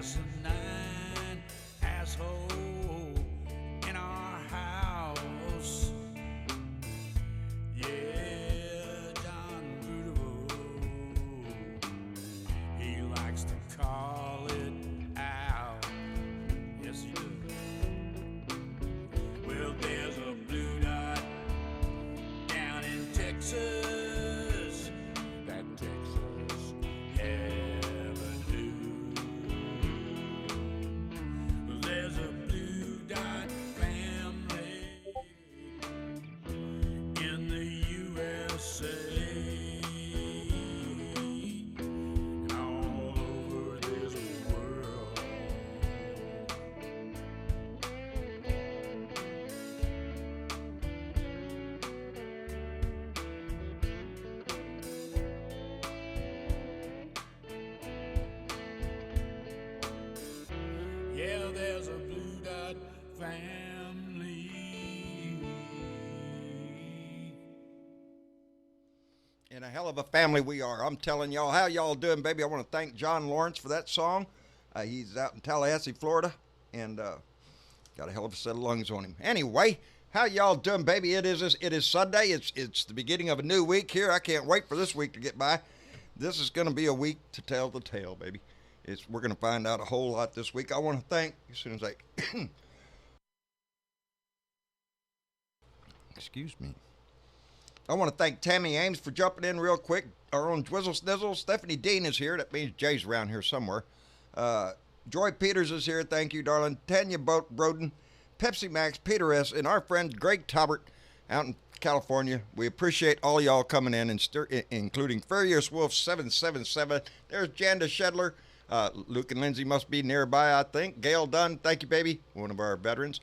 asinine asshole in our house. Yeah, John Boudreaux, he likes to call it out. Yes, he does. Well, there's a blue dot down in Texas. That Texas Avenue. There's a blue dot family in the USA. And all over this world. Yeah, there's a blue dot family. And a hell of a family we are. I'm telling y'all, how y'all doing, baby? I want to thank John Lawrence for that song. He's out in Tallahassee, Florida, and got a hell of a set of lungs on him. Anyway, how y'all doing, baby? It is Sunday. It's the beginning of a new week here. I can't wait for this week to get by. This is going to be a week to tell the tale, baby. We're going to find out a whole lot this week. I want to thank, as soon as I excuse me. I want to thank Tammy Ames for jumping in real quick. Our own Dwizzle Snizzle. Stephanie Dean is here. That means Jay's around here somewhere. Joy Peters is here. Thank you, darling. Tanya Broden, Pepsi Max, Peter S., and our friend Greg Taubert out in California. We appreciate all y'all coming in, including Furious Wolf 777. There's Janda Shedler. Luke and Lindsay must be nearby, I think. Gail Dunn, thank you, baby. One of our veterans.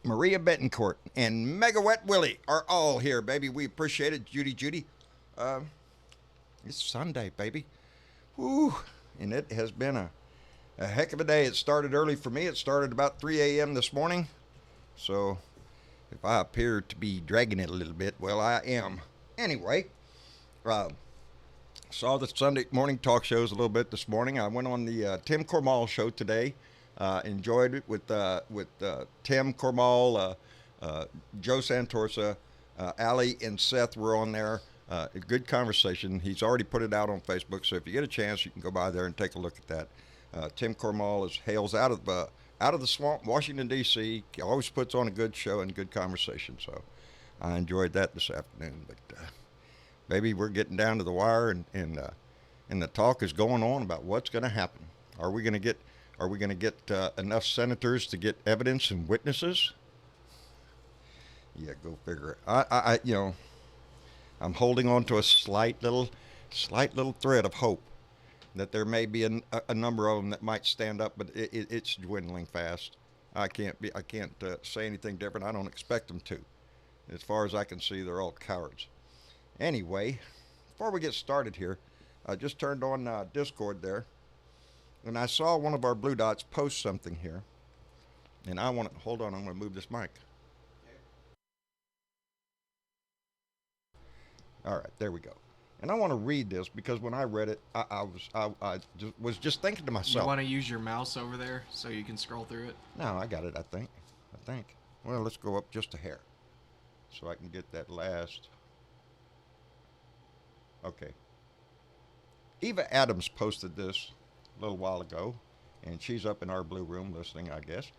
Maria Betancourt and Mega Wet Willie are all here, baby. We appreciate it. Judy. It's Sunday, baby. Woo. And it has been a heck of a day. It started early for me. It started about 3 a.m. this morning. So if I appear to be dragging it a little bit, well, I am. Anyway, saw the Sunday morning talk shows a little bit this morning. I went on the Tim Cormall show today. Enjoyed it with Tim Cormall, Joe Santorsa, Allie and Seth were on there. A good conversation. He's already put it out on Facebook, so if you get a chance, you can go by there and take a look at that. Tim Cormall hails out of the swamp, Washington, D.C. He always puts on a good show and good conversation, so I enjoyed that this afternoon. But baby, we're getting down to the wire, and the talk is going on about what's going to happen. Are we going to get enough senators to get evidence and witnesses? Yeah, go figure it. I'm holding on to a slight little thread of hope that there may be a number of them that might stand up, but it's dwindling fast. I can't say anything different. I don't expect them to. As far as I can see, they're all cowards. Anyway, before we get started here, I just turned on Discord there, and I saw one of our Blue Dots post something here, and hold on, I'm going to move this mic. All right, there we go. And I want to read this because when I read it, I was just thinking to myself. You want to use your mouse over there so you can scroll through it? No, I got it, I think. Well, let's go up just a hair so I can get that last. Okay. Eva Adams posted this a little while ago, and she's up in our blue room listening, I guess.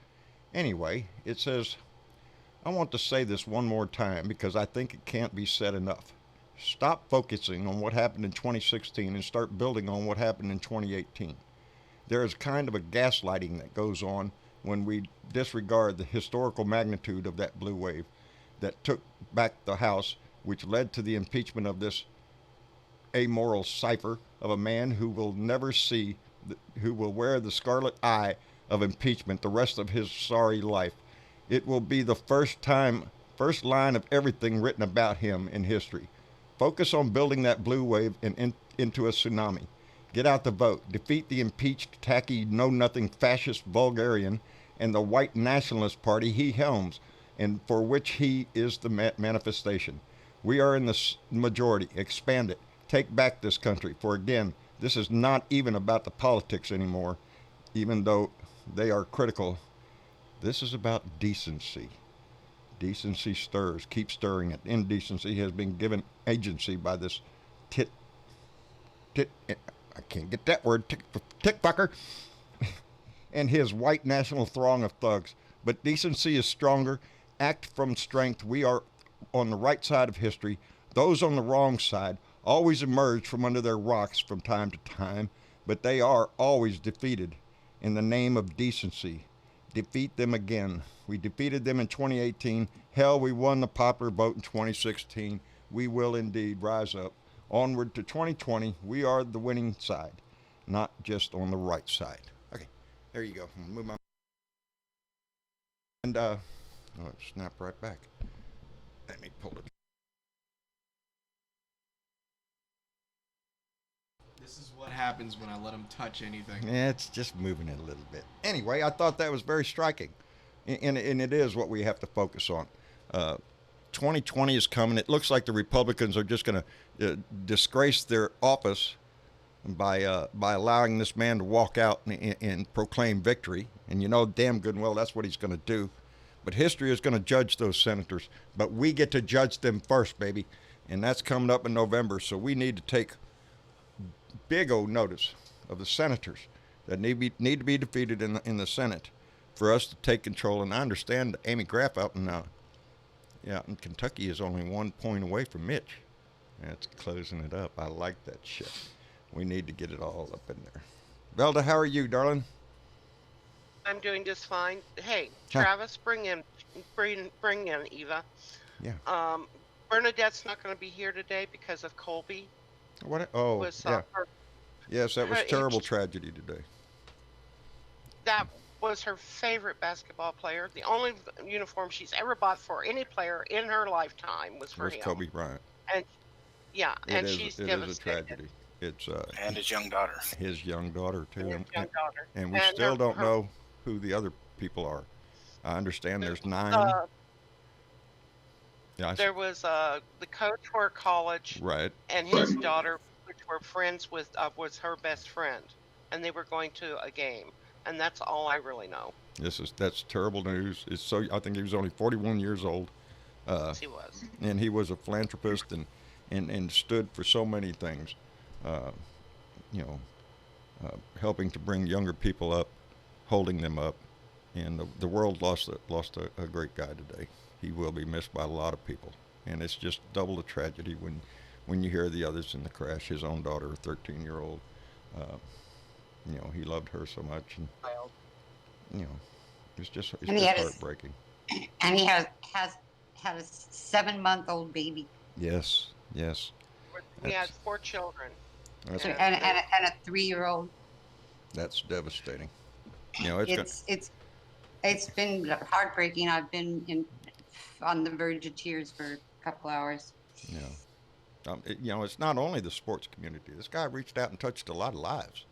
Anyway, it says, I want to say this one more time because I think it can't be said enough. Stop focusing on what happened in 2016 and start building on what happened in 2018. There is kind of a gaslighting that goes on when we disregard the historical magnitude of that blue wave that took back the House, which led to the impeachment of this amoral cipher of a man who will never see, who will wear the scarlet eye of impeachment the rest of his sorry life. It will be the first line of everything written about him in history. Focus on building that blue wave and into a tsunami. Get out the vote. Defeat the impeached, tacky, know-nothing fascist vulgarian and the white nationalist party he helms and for which he is the manifestation. We are in the majority. Expand it. Take back this country. For again, this is not even about the politics anymore. even though they are critical, this is about decency. Decency stirs. Keep stirring it. Indecency has been given agency by this tit tit. I can't get that word. Tick fucker and his white national throng of thugs. But decency is stronger. Act from strength. We are on the right side of history. Those on the wrong side always emerge from under their rocks from time to time, but they are always defeated in the name of decency. Defeat them again. We defeated them in 2018. Hell, we won the popular vote in 2016. We will indeed rise up. Onward to 2020. We are the winning side, not just on the right side. Okay, there you go. Move my and oh, it snapped right back. Let me pull it. This is what happens when I let him touch anything. Yeah, it's just moving it a little bit. Anyway, I thought that was very striking, and it is what we have to focus on. 2020 is coming. It looks like the Republicans are just going to disgrace their office by allowing this man to walk out and proclaim victory. And you know damn good and well that's what he's going to do. But history is going to judge those senators. But we get to judge them first, baby. And that's coming up in November. So we need to take big old notice of the senators that need to be defeated in the Senate for us to take control. And I understand Amy Graff out in Kentucky is only 1 point away from Mitch. That's closing it up. I like that shit. We need to get it all up in there. Velda, how are you, darling? I'm doing just fine. Hey, Huh. Travis, bring in Eva. Yeah. Bernadette's not going to be here today because of Colby. What? Oh, Was yeah. Yes, that was her- terrible tragedy today. that was her favorite basketball player. The only uniform she's ever bought for any player in her lifetime was for It was him. Kobe Bryant. And yeah, and It she's is a devastated. tragedy. It's And his young daughter. his young daughter too, And his young daughter. and we And still her- don't her- know who the other people are. I understand there's 9. Uh, Yeah, there was the coach for her college right. and his daughter, which were friends with, was her best friend, and they were going to a game, and that's all I really know. That's terrible news. It's so I think he was only 41 years old, She was. and he was a philanthropist and stood for so many things, uh, you know, helping to bring younger people up, holding them up, and the world lost a great guy today. He will be missed by a lot of people, and it's just double the tragedy when you hear the others in the crash. His own daughter, a 13-year-old, you know, he loved her so much, and you know, it's just And he had his- heartbreaking. And he had a 7-month-old baby Yes, yes, We had That's- 4 children. that's Yeah. and a 3-year-old. that's devastating. You know, It's been heartbreaking. I've been on the verge of tears for a couple hours. you know, you know, it's not only the sports community. This guy reached out and touched a lot of lives.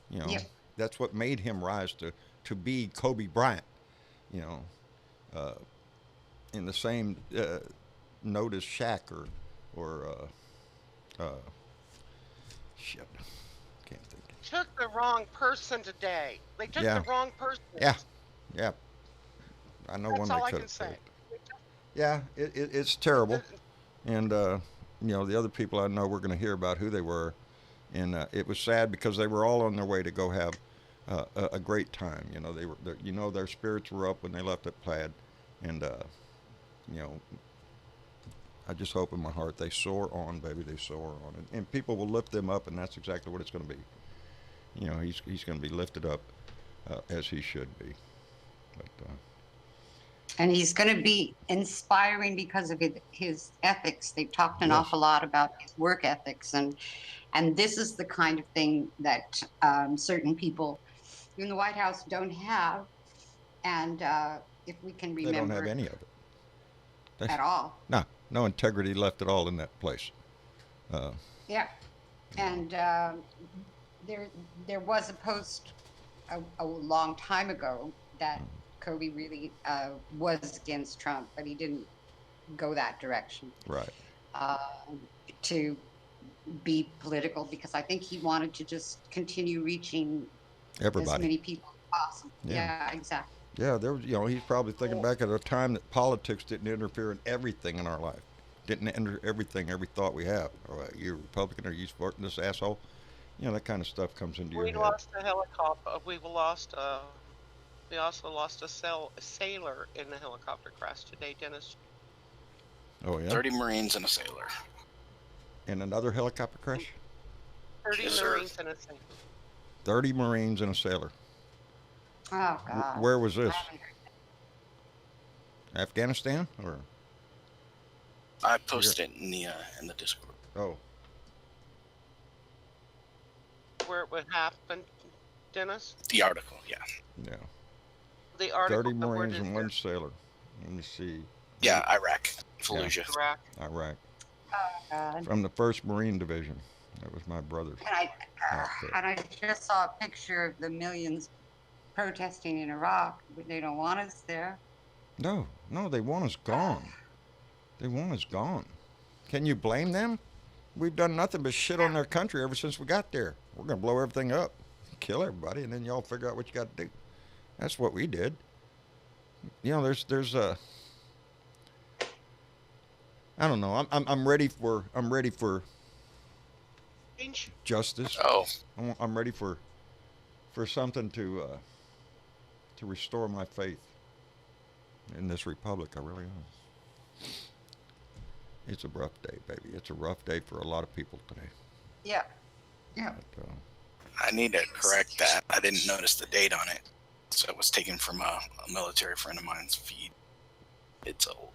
You know, Yep. that's what made him rise to be Kobe Bryant. You know, in the same note as Shaq or shit, can't think. Took the wrong person today. They took Yeah. the wrong person. Yeah, yeah. I know That's one all that I could can say. Yeah, it's terrible. And you know, the other people I know, we're going to hear about who they were, and it was sad because they were all on their way to go have a great time. You know, you know, their spirits were up when they left at Plaid, and you know, I just hope in my heart they soar on, baby, they soar on, and people will lift them up, and that's exactly what it's going to be. You know, he's going to be lifted up as he should be. But And he's going to be inspiring because of his ethics. They've talked an Yes. awful lot about his work ethics, and this is the kind of thing that certain people in the White House don't have. And if we can they don't remember have any of it. at all. No integrity left at all in that place. Yeah, and there was a post a long time ago that Kobe really was against Trump, but he didn't go that direction Right. to be political because I think he wanted to just continue reaching as Everybody. many people as possible. Yeah. Yeah, exactly. Yeah, there was, he's probably thinking back at a time that politics didn't interfere in everything in our life. Didn't enter everything, every thought we have. Oh, you Republican, are you supporting this asshole? That kind of stuff comes into your We head. lost a helicopter. We lost. We also lost a sailor in the helicopter crash today, Dennis. Oh, yeah? 30 Marines and a sailor. In another helicopter crash? 30 Yes, sir. Marines and a sailor. 30 Marines and a sailor. Oh God. Where was this? I haven't heard that. Afghanistan? Or, I posted it in the Discord. oh, Where it would happen, Dennis? The article, yeah. yeah. The article. 30 where Marines does and it- one sailor. Let me see. Yeah, Iraq, Fallujah. Iraq. Iraq. God. From the 1st Marine Division. That was my brother's outfit. And I just saw a picture of the millions protesting in Iraq, but they don't want us there. No, they want us gone. They want us gone. Can you blame them? We've done nothing but shit on their country ever since we got there. We're going to blow everything up, kill everybody, and then y'all figure out what you got to do. That's what we did. There's I don't know. I'm ready for Change. justice. Oh, I'm ready for something to restore my faith in this republic. I really am. It's a rough day, baby. It's a rough day for a lot of people today. Yeah. Yeah. But, I need to correct that. I didn't notice the date on it. So it was taken from a military friend of mine's feed. It's old.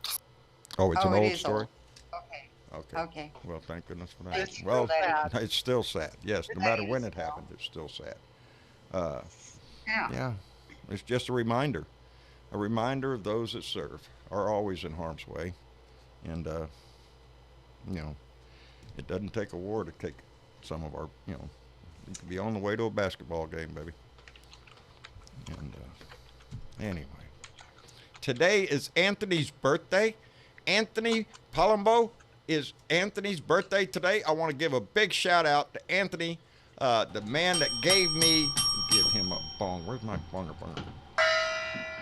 oh, it's Oh, an it old is story. old. Okay. Okay. Okay. Well, thank goodness for that. It's Well, still sad. it's still sad. Yes, no That matter when is it still. happened, it's still sad. Yeah. Yeah, it's just a reminder of those that serve are always in harm's way, and it doesn't take a war to take some of our, you could be on the way to a basketball game, baby. And anyway, today is Anthony's birthday. Anthony Palumbo is Anthony's birthday today. I want to give a big shout out to Anthony, the man that gave me. Give him a bong. Where's my bonger?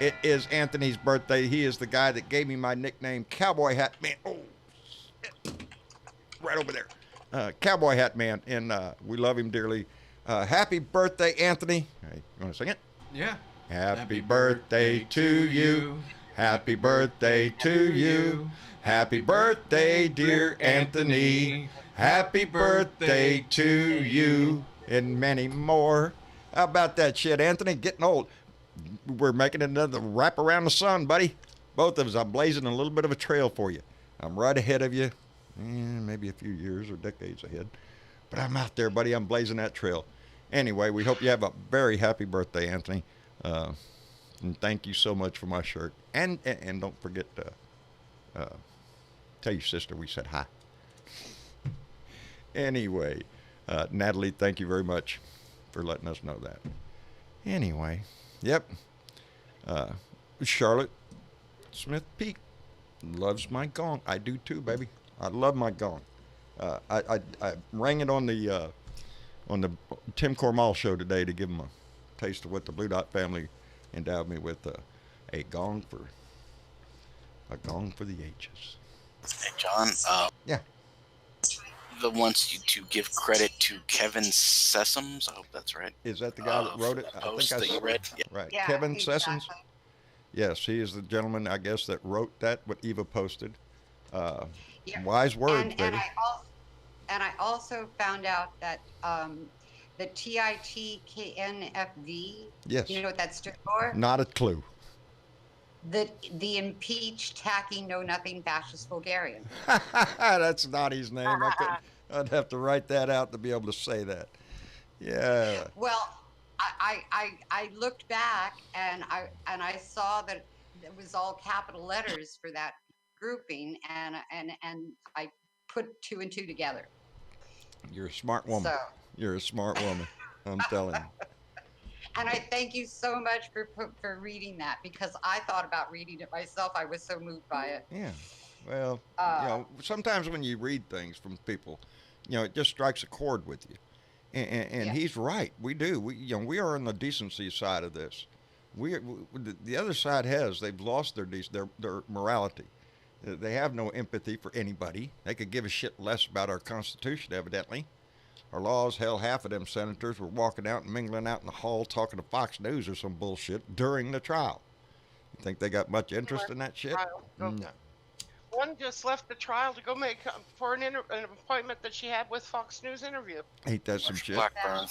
It is Anthony's birthday. He is the guy that gave me my nickname, Cowboy Hat Man. Oh, shit. Right over there. Cowboy Hat Man, and we love him dearly. Happy birthday, Anthony. Hey, you want to sing it? Yeah. Happy birthday to you. Happy birthday to you. Happy birthday, dear Anthony. Happy birthday to you. And many more. How about that shit, Anthony? Getting old. We're making another wrap around the sun, buddy. Both of us. I'm blazing a little bit of a trail for you. I'm right ahead of you. Maybe a few years or decades ahead. But I'm out there, buddy. I'm blazing that trail. Anyway, we hope you have a very happy birthday, Anthony. And thank you so much for my shirt. And don't forget to tell your sister we said hi. Anyway, Natalie, thank you very much for letting us know that. Anyway, yep. Charlotte Smith Peak loves my gong. I do too, baby. I love my gong. I rang it on the Tim Cormall show today to give him a taste of what the Blue Dot family endowed me with, a gong for the ages. Hey, John. Yeah. The wants you to give credit to Kevin Sessoms. I hope that's right. Is that the guy that wrote it? The post that you read. Yeah. Right. Yeah, Kevin exactly. Sessions. Yes, he is the gentleman, I guess, that wrote that, what Eva posted. Yeah. Wise words, And baby. I also found out that the TITKNFV. Yes. You know what that stood for? Not a clue. The impeached, tacky, know-nothing fascist Bulgarian. That's not his name. I'd have to write that out to be able to say that. Yeah. Well, I looked back and I saw that it was all capital letters for that grouping, and I put two and two together. You're a smart woman. So, You're a smart woman. I'm telling you. and I thank you so much for reading that, because I thought about reading it myself. I was so moved by it. Yeah. Well, Uh, sometimes when you read things from people, it just strikes a chord with you. And Yeah. he's right. We do. We are on the decency side of this. The other side they've lost their morality. They have no empathy for anybody. They could give a shit less about our Constitution, evidently. Our laws, hell, half of them senators were walking out and mingling out in the hall talking to Fox News or some bullshit during the trial. You think they got much interest in that shit? Trial. No. One just left the trial to go make for an appointment that she had with Fox News interview. Ain't that some shit? Blackburn.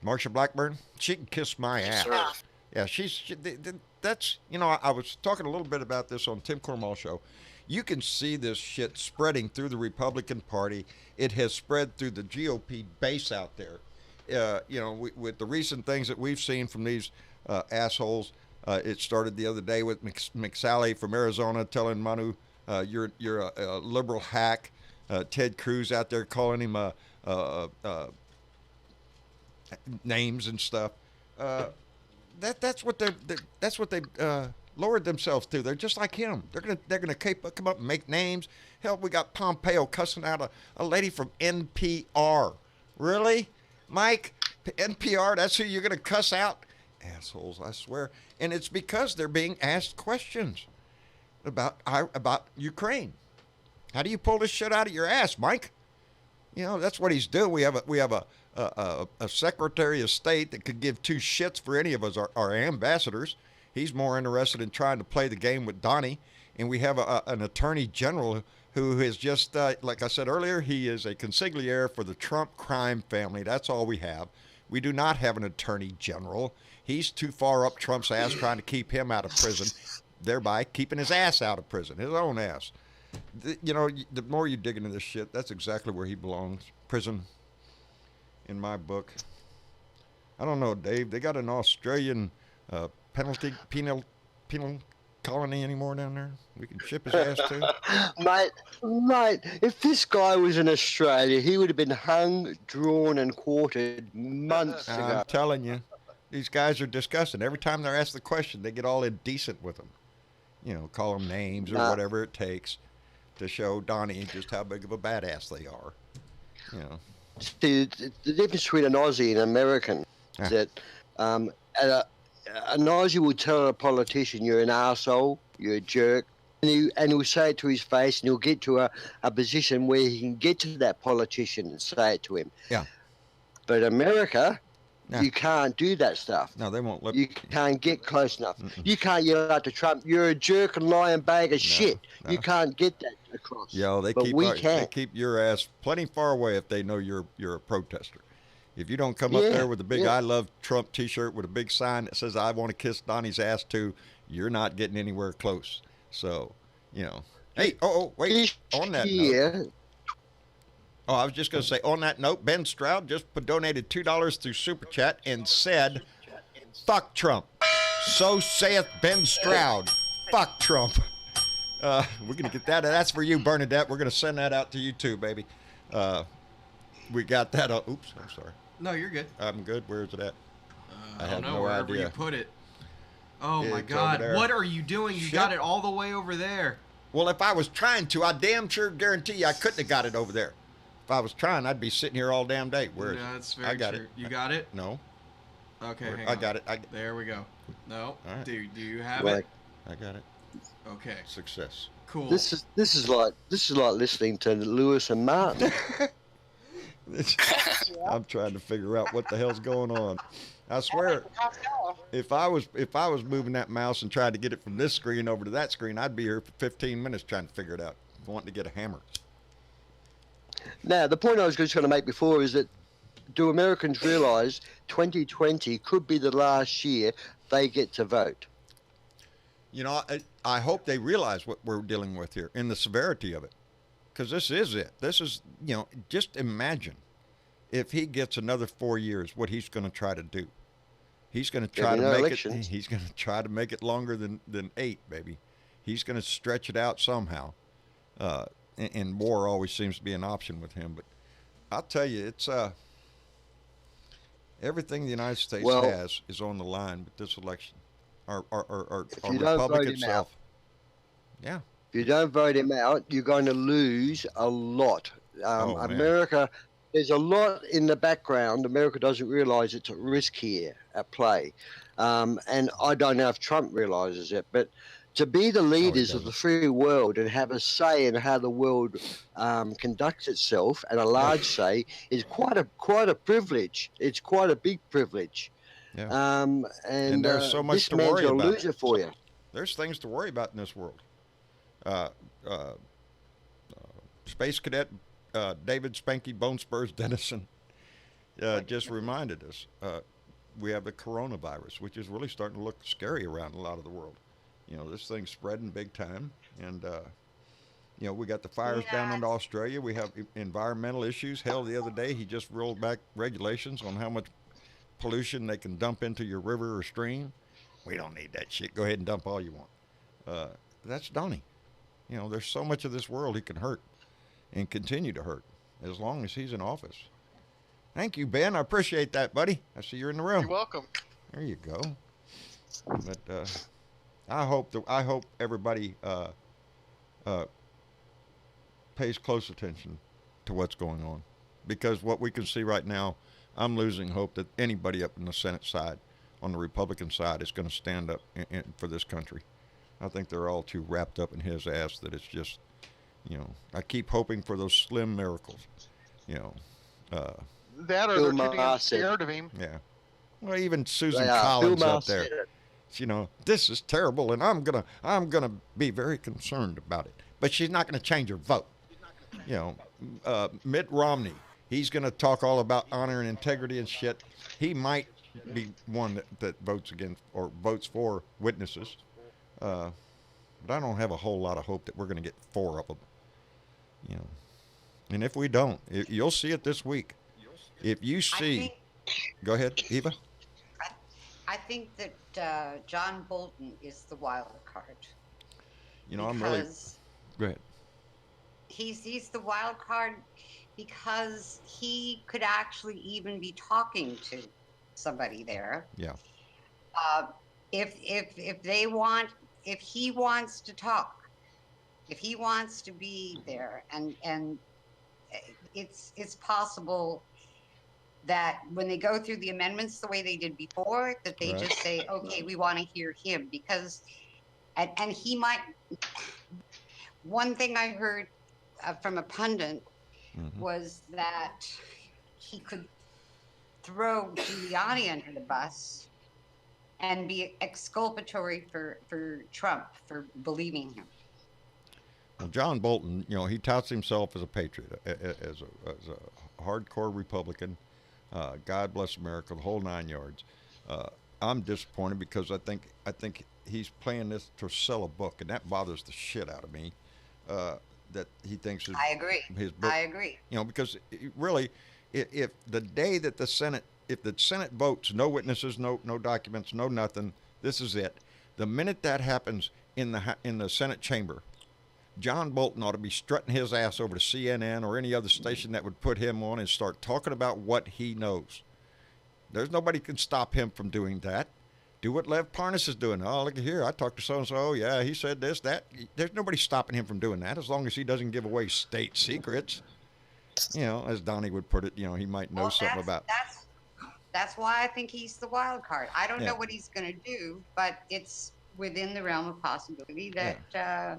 Marsha Blackburn? She can kiss my Yes, ass. sir. Yeah, that's, I was talking a little bit about this on Tim Cormall show. You can see this shit spreading through the Republican Party. It has spread through the GOP base out there. With the recent things that we've seen from these assholes, it started the other day with McSally from Arizona telling Manu, you're a liberal hack. Ted Cruz out there calling him names and stuff. That's what they lowered themselves to. They're just like him. They're gonna come up and make names. Hell, we got Pompeo cussing out a lady from NPR. Really, Mike? NPR? That's who you're gonna cuss out? Assholes, I swear. And it's because they're being asked questions about Ukraine. How do you pull this shit out of your ass, Mike? That's what he's doing. We have a Secretary of State that could give two shits for any of us, our ambassadors. He's more interested in trying to play the game with Donnie. And we have an Attorney General who is just, like I said earlier, he is a consigliere for the Trump crime family. That's all we have. We do not have an Attorney General. He's too far up Trump's ass trying to keep him out of prison, thereby keeping his ass out of prison, his own ass. The more you dig into this shit, that's exactly where he belongs. Prison, in my book. I don't know, Dave. They got an Australian penal colony anymore down there? We can ship his ass to? Mate, if this guy was in Australia, he would have been hung, drawn, and quartered months ago. I'm telling you, these guys are disgusting. Every time they're asked the question, they get all indecent with them. Call them names or whatever it takes to show Donnie just how big of a badass they are. See, the difference between an Aussie and an American is that an Aussie will tell a politician, you're an arsehole, you're a jerk, and he'll say it to his face, and he'll get to a position where he can get to that politician and say it to him. Yeah. But America, Yeah. you can't do that stuff. No, they won't let You can't get close enough. You can't yell out to Trump, you're a jerk and lying bag of shit. no. You can't get that across. They but we they can. keep your ass plenty far away if they know you're a protester. If you don't come up there with a big I love Trump t-shirt with a big sign that says I want to kiss Donnie's ass too, you're not getting anywhere close. So, Hey, wait. On that note. Oh, I was just going to say, on that note, Ben Stroud just donated $2 through Super Chat and said, fuck Trump. So saith Ben Stroud. Fuck Trump. We're going to get that. That's for you, Bernadette. We're going to send that out to you too, baby. We got that. Oops, I'm sorry. No, you're good. I'm good. Where is it at? I have don't know, no wherever idea. you put it. Oh my It's God! over there. What are you doing? You Shit. got it all the way over there. Well, if I was trying to, I damn sure guarantee you I couldn't have got it over there. If I was trying, I'd be sitting here all damn day. Where is No, it? that's very I got true. it. You got it? No. Okay, Where- hang I on. got it. There we go. No. All right. Do you have Right. it? I got it. Okay. Success. Cool. This is like listening to Lewis and Martin. I'm trying to figure out what the hell's going on. I swear, if I was moving that mouse and trying to get it from this screen over to that screen, I'd be here for 15 minutes trying to figure it out, wanting to get a hammer. Now, the point I was just going to make before is that do Americans realise 2020 could be the last year they get to vote? I hope they realize what we're dealing with here and the severity of it, because this is it. This is, just imagine if he gets another 4 years, what he's going to try to do. He's going to try to make elections. it. He's going to try to make it longer than 8, baby. He's going to stretch it out somehow. And war always seems to be an option with him. But I'll tell you, it's everything the United States has is on the line with this election. Our you don't republic vote him itself. Yeah. If you don't vote him out, you're going to lose a lot. Man. America there's a lot in the background. America doesn't realize it's at risk here at play. And I don't know if Trump realizes it, but to be the leaders of the free world and have a say in how the world conducts itself, and a large say, is quite a privilege. It's quite a big privilege. Yeah. And there's so much this to man's worry a about. loser for you. There's things to worry about in this world. Space Cadet David Spanky Bone Spurs Dennison just reminded us we have the coronavirus, which is really starting to look scary around a lot of the world. You know, this thing's spreading big time, and you know, we got the fires down in Australia. We have environmental issues. Hell, the other day he just rolled back regulations on how much pollution they can dump into your river or stream. We don't need that shit. Go ahead and dump all you want. That's Donnie. You know, there's so much of this world he can hurt and continue to hurt as long as he's in office. Thank you, Ben. I appreciate that, buddy. I see you're in the room. You're welcome. There you go. But I hope everybody pays close attention to what's going on, because what we can see right now, I'm losing hope that anybody up in the Senate side, on the Republican side, is going to stand up for this country. I think they're all too wrapped up in his ass that it's just, you know, I keep hoping for those slim miracles, you know. That or Bill they're too Maher damn said- scared of him. Yeah. Well, even Susan They are. Collins Bill Maher up there, said it. you know, this is terrible, and I'm gonna be very concerned about it. But she's not gonna change her vote. You know, Mitt Romney, he's gonna talk all about honor and integrity and shit. He might be one that votes against or votes for witnesses, but I don't have a whole lot of hope that we're gonna get 4 of them. You know, and if we don't, you'll see it this week. If you see, go ahead, Eva. I think that John Bolton is the wild card. You know, I'm really. Because Go ahead. he's the wild card because he could actually even be talking to somebody there. Yeah. If he wants to talk, if he wants to be there, and it's possible that when they go through the amendments the way they did before, that they Right. just say, okay, we want to hear him, because and he might. One thing I heard from a pundit was that he could throw Giuliani under the bus and be exculpatory for Trump for believing him. Well, John Bolton, you know, he touts himself as a patriot, as a hardcore Republican. God bless America, the whole 9 yards. I'm disappointed because I think he's playing this to sell a book, and that bothers the shit out of me. That he thinks I agree. his book. I agree. You know, because really, if the day that the Senate votes, no witnesses, no documents, no nothing, this is it. The minute that happens in the Senate chamber, John Bolton ought to be strutting his ass over to CNN or any other station that would put him on and start talking about what he knows. There's nobody can stop him from doing that. Do what Lev Parnas is doing. Oh, look here, I talked to so-and-so. Oh, yeah, he said this, that. There's nobody stopping him from doing that as long as he doesn't give away state secrets. You know, as Donnie would put it, you know, he might know something about. That's why I think he's the wild card. I don't Yeah. know what he's going to do, but it's within the realm of possibility that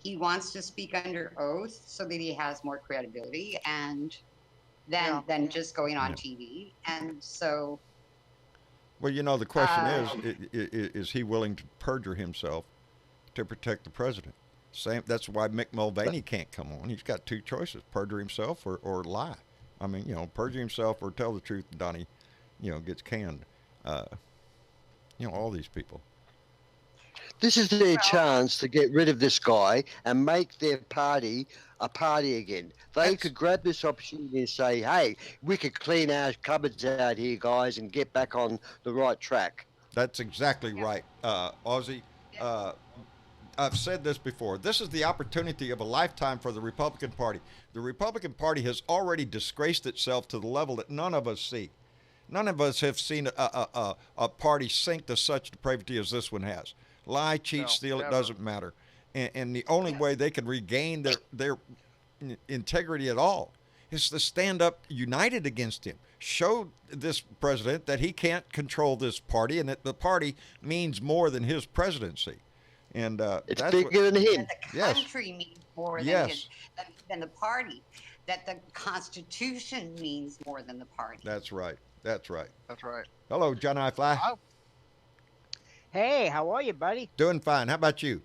he wants to speak under oath so that he has more credibility and than just going on TV. And so. Well, you know, the question is he willing to perjure himself to protect the president? That's why Mick Mulvaney can't come on. He's got 2 choices: perjure himself or lie. I mean, you know, perjure himself or tell the truth. Donnie, you know, gets canned. You know, all these people. This is their chance to get rid of this guy and make their party a party again. They could grab this opportunity and say, hey, we could clean our cupboards out here, guys, and get back on the right track. That's exactly right, Ozzy. I've said this before. This is the opportunity of a lifetime for the Republican Party. The Republican Party has already disgraced itself to the level that none of us see. None of us have seen a party sink to such depravity as this one has. Lie, cheat, steal, never. it doesn't matter. And the only way they can regain their integrity at all is to stand up united against him. Show this president that he can't control this party and that the party means more than his presidency. And It's that's bigger than him. That the Yes. country means more than, Yes. than the party. That the Constitution means more than the party. That's right. That's right. That's right. Hello, John I. Fly. Hey, how are you, buddy? Doing fine. How about you?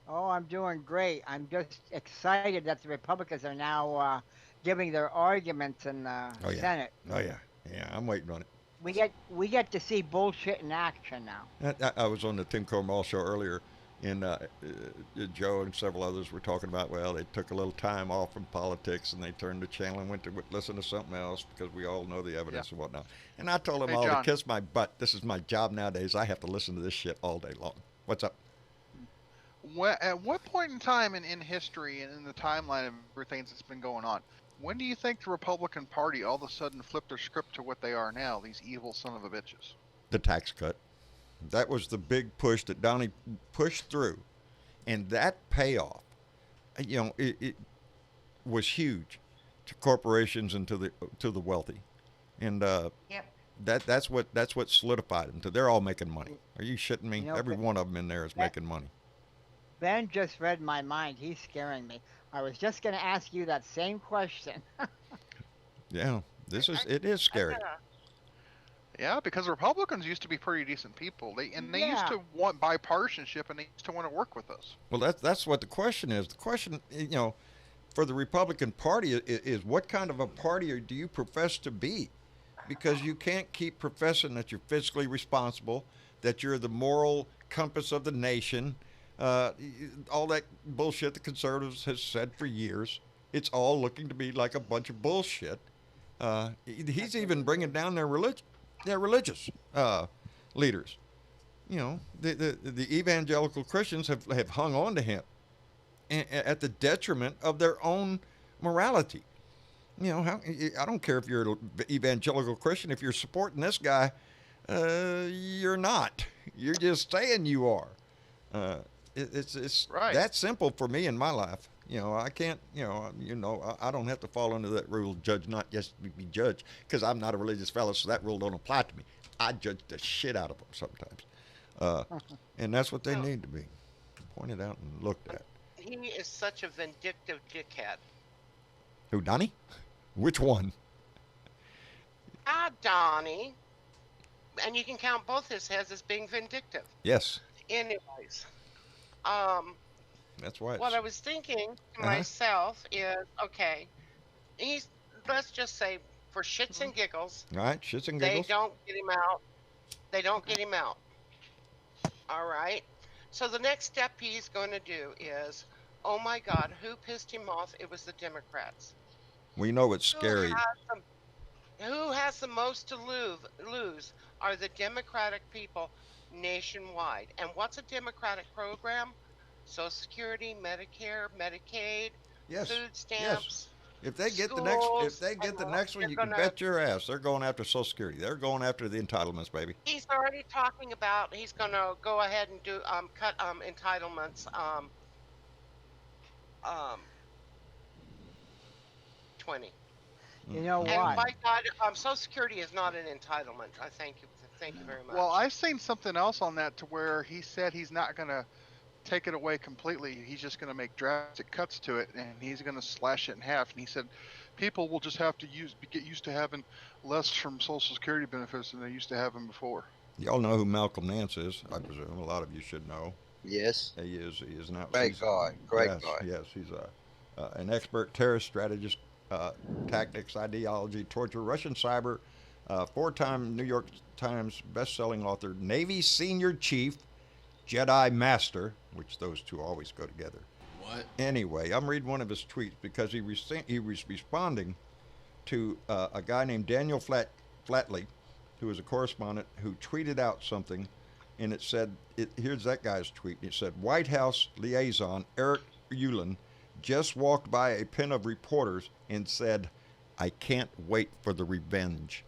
Oh, I'm doing great. I'm just excited that the Republicans are now giving their arguments in the Oh, yeah. Senate. Oh yeah, yeah. I'm waiting on it. We get to see bullshit in action now. I was on the Tim Cormall show earlier, and Joe and several others were talking about, well, they took a little time off from politics and they turned the channel and went to listen to something else because we all know the evidence and whatnot. And I told them Hey, all John. to kiss my butt. This is my job nowadays. I have to listen to this shit all day long. What's up? At what point in time in history and in the timeline of everything that's been going on, when do you think the Republican Party all of a sudden flipped their script to what they are now, these evil son of a bitches? The tax cut. That was the big push that Donnie pushed through. And that payoff, it was huge to corporations and to the wealthy. And Yep. that's what solidified them. They're all making money. Are you shitting me? You know, Every one of them in there is making money. Ben just read my mind. He's scaring me. I was just going to ask you that same question. Yeah, it is scary. Yeah, because Republicans used to be pretty decent people. They used Yeah. to want bipartisanship and they used to want to work with us. Well, that's what the question is. The question, for the Republican Party is what kind of a party do you profess to be? Because you can't keep professing that you're fiscally responsible, that you're the moral compass of the nation, all that bullshit the conservatives has said for years. It's all looking to be like a bunch of bullshit. He's even bringing down their religious leaders. The evangelical Christians have hung on to him at the detriment of their own morality. I don't care if you're an evangelical Christian. If you're supporting this guy, you're not. You're just saying you are. It's Right. that simple for me in my life. I can't. I don't have to fall under that rule. Judge not, just be judged, because I'm not a religious fellow, so that rule don't apply to me. I judge the shit out of them sometimes, and that's what they need to be pointed out and looked at. He is such a vindictive dickhead. Who, Donnie? Which one? Donnie. And you can count both his heads as being vindictive. Yes, Anyways, that's why. what I was thinking to Uh-huh. myself is, okay, let's just say, for shits and giggles, All right, shits and they giggles. don't get him out. They don't get him out. All right. So the next step he's going to do is, oh my God, who pissed him off? It was the Democrats. We know it's scary. Who has the most to lose are the Democratic people nationwide. And what's a Democratic program? Social Security, Medicare, Medicaid, Yes. food stamps. If they get the schools, next one, they're you can gonna- bet your ass they're going after Social Security. They're going after the entitlements, baby. He's already talking about he's going to go ahead and do cut entitlements 20. You know And what? by God, Social Security is not an entitlement. I thank you very much. Well, I've seen something else on that to where he said he's not going to take it away completely. He's just going to make drastic cuts to it, and he's going to slash it in half. And he said people will just have to get used to having less from Social Security benefits than they used to having before. Y'all know who Malcolm Nance is, I presume. A lot of you should know. Yes. He is not. Great guy. Great yes, guy. Yes, he's an expert terrorist strategist, tactics, ideology, torture, Russian cyber, 4-time New York Times best-selling author, Navy senior chief, Jedi master, which those two always go together. What? Anyway, I'm reading one of his tweets because he was responding to a guy named Daniel Flatley, who is a correspondent, who tweeted out something, and it said, here's that guy's tweet. It said, White House liaison Eric Ueland just walked by a pen of reporters and said, I can't wait for the revenge.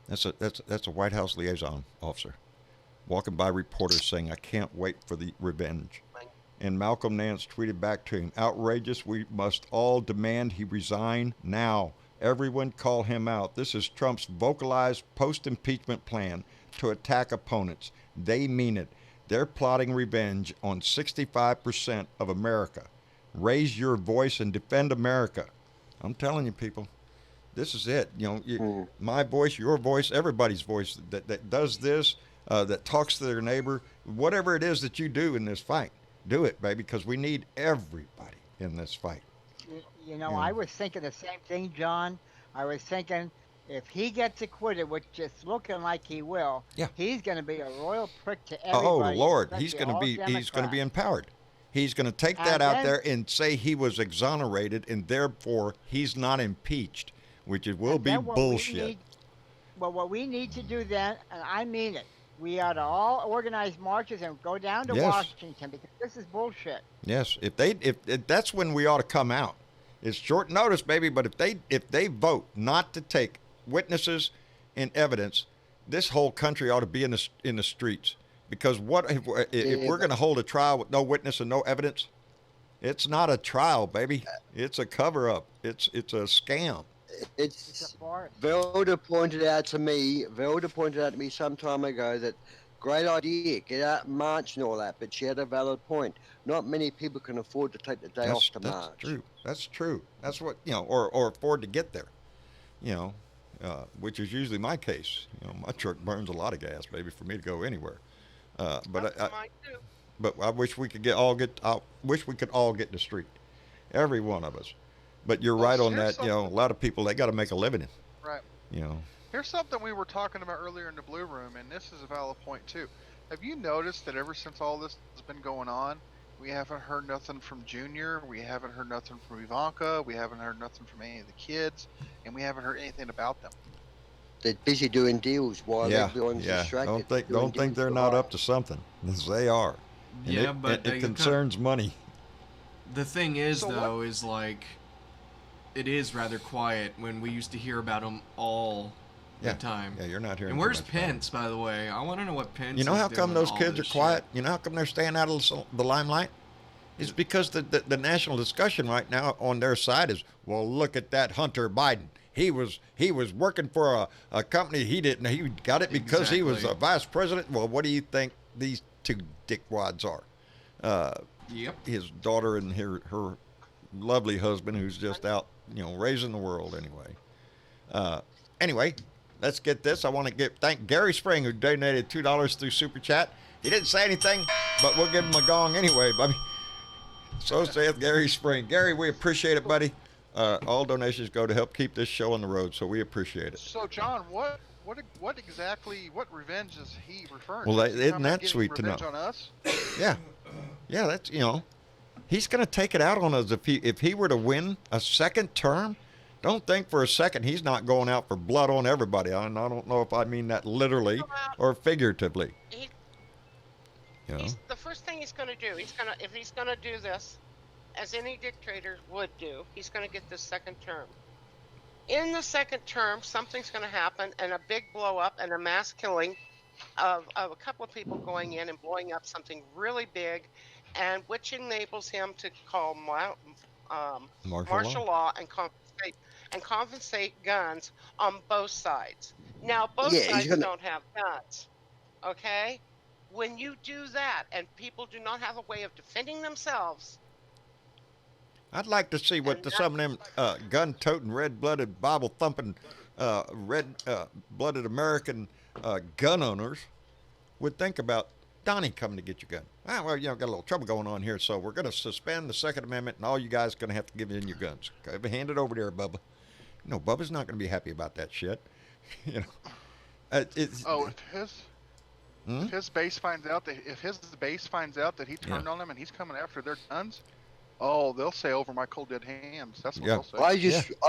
That's a White House liaison officer walking by reporters saying, I can't wait for the revenge. And Malcolm Nance tweeted back to him, outrageous. We must all demand he resign now. Everyone call him out. This is Trump's vocalized post-impeachment plan to attack opponents. They mean it. They're plotting revenge on 65% of America. Raise your voice and defend America. I'm telling you, people, this is it. My voice, your voice, everybody's voice that does this, that talks to their neighbor, whatever it is that you do in this fight. Do it, baby, because we need everybody in this fight. Yeah. I was thinking the same thing, John. I was thinking if he gets acquitted, which is looking like he will, he's going to be a royal prick to everybody. Oh Lord, he's going to be empowered. He's going to take that out there and say he was exonerated, and therefore he's not impeached, which will be bullshit. What we need to do then, and I mean it, we ought to all organize marches and go down to Washington, because this is bullshit. Yes, if that's when we ought to come out. It's short notice, baby, but if they vote not to take witnesses and evidence, this whole country ought to be in the streets. Because what if we're going to hold a trial with no witness and no evidence? It's not a trial, baby. It's a cover-up. It's a scam. It's Velda pointed out to me some time ago that great idea, get out and march and all that, but she had a valid point. Not many people can afford to take the day off to march. That's true. That's what, or afford to get there, which is usually my case. My truck burns a lot of gas, baby, for me to go anywhere. But I wish we could all get in the street, every one of us. But you're right on that. A lot of people, they got to make a living. Right. Here's something we were talking about earlier in the Blue Room, and this is a valid point too. Have you noticed that ever since all this has been going on, we haven't heard nothing from Junior, we haven't heard nothing from Ivanka, we haven't heard nothing from any of the kids, and we haven't heard anything about them. They're busy doing deals while everyone's distracted. Don't think they're not up to something. They are. And but it concerns money. The thing is, is like, it is rather quiet when we used to hear about them all the time. Yeah, you're not hearing. And where's Pence, by the way? I want to know what Pence. You know how come those kids are quiet? Shit. You know how come they're staying out of the limelight? It's because the national discussion right now on their side is, well, look at that Hunter Biden. He was working for a company he got it because he was a vice president. Well, what do you think these two dickwads are? His daughter and her lovely husband, who's just out, raising the world anyway. Anyway, let's get this. I want to thank Gary Spring, who donated $2 through Super Chat. He didn't say anything, but we'll give him a gong anyway, buddy. So saith Gary Spring. Gary, we appreciate it, buddy. All donations go to help keep this show on the road, so we appreciate it. So, John, what revenge is he referring to? Well, isn't that sweet to know? On us? Yeah, that's he's going to take it out on us if he were to win a second term. Don't think for a second he's not going out for blood on everybody. I don't know if I mean that literally or figuratively. The first thing he's going to do, if he's going to do this, as any dictator would do, he's going to get this second term. In the second term, something's going to happen, and a big blow up and a mass killing of a couple of people going in and blowing up something really big, and which enables him to call martial law and confiscate guns on both sides. Now, both sides don't have guns, okay? When you do that and people do not have a way of defending themselves, I'd like to see what some of them gun-toting, red-blooded, Bible-thumping, red-blooded American gun owners would think about Donnie coming to get your gun. Well, got a little trouble going on here, so we're going to suspend the Second Amendment, and all you guys are going to have to give in your guns. Okay, hand it over there, Bubba. No, Bubba's not going to be happy about that shit. If his base finds out that he turned on them and he's coming after their guns, they'll say over my cold dead hands. That's what they'll say.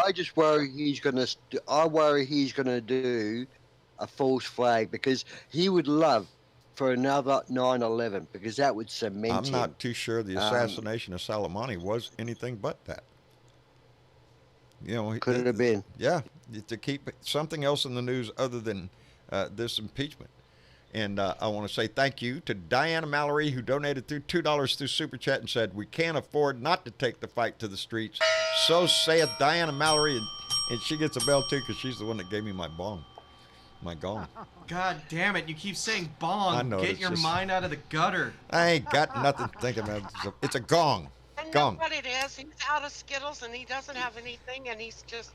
I just worry he's gonna. I worry he's gonna do a false flag because he would love for another 9/11 because that would cement him. I'm not too sure the assassination of Soleimani was anything but that. Could it have been? Yeah, to keep something else in the news other than this impeachment. And I want to say thank you to Diana Mallory, who donated through $2 through Super Chat and said, we can't afford not to take the fight to the streets. So saith Diana Mallory, and she gets a bell too because she's the one that gave me my bong. My gong. God damn it, you keep saying bong. I know, Get it's your just- mind out of the gutter. I ain't got nothing to think about. It's a gong. And Gong. know what it is? He's out of Skittles and he doesn't have anything, and he's just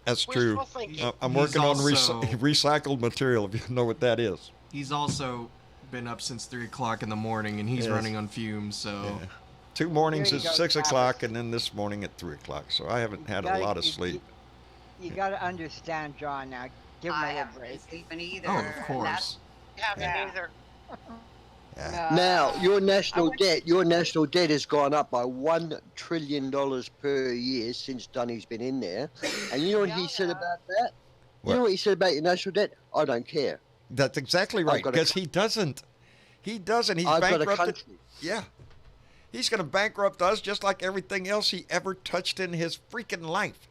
That's true. wishful thinking. I'm He's working on also- recycled material, if you know what that is. He's also been up since 3 o'clock in the morning, and he's Yes. running on fumes, so... Yeah. 2 mornings Here at you go, 6 Travis. o'clock, and then this morning at 3 o'clock. So I haven't had a Gotta- lot of you- sleep. You got to understand, John. Now, give him I a little haven't been break. sleeping either. Oh, and of that's- course. Haven't Yeah. either. Yeah. Now, your national went- debt has gone up by $1 trillion per year since Dunny's been in there. And you know what he said about that? What? You know what he said about your national debt? I don't care. That's exactly right, got a because he doesn't. He doesn't. He's I've got a bankrupted. country. Yeah. He's going to bankrupt us just like everything else he ever touched in his freaking life.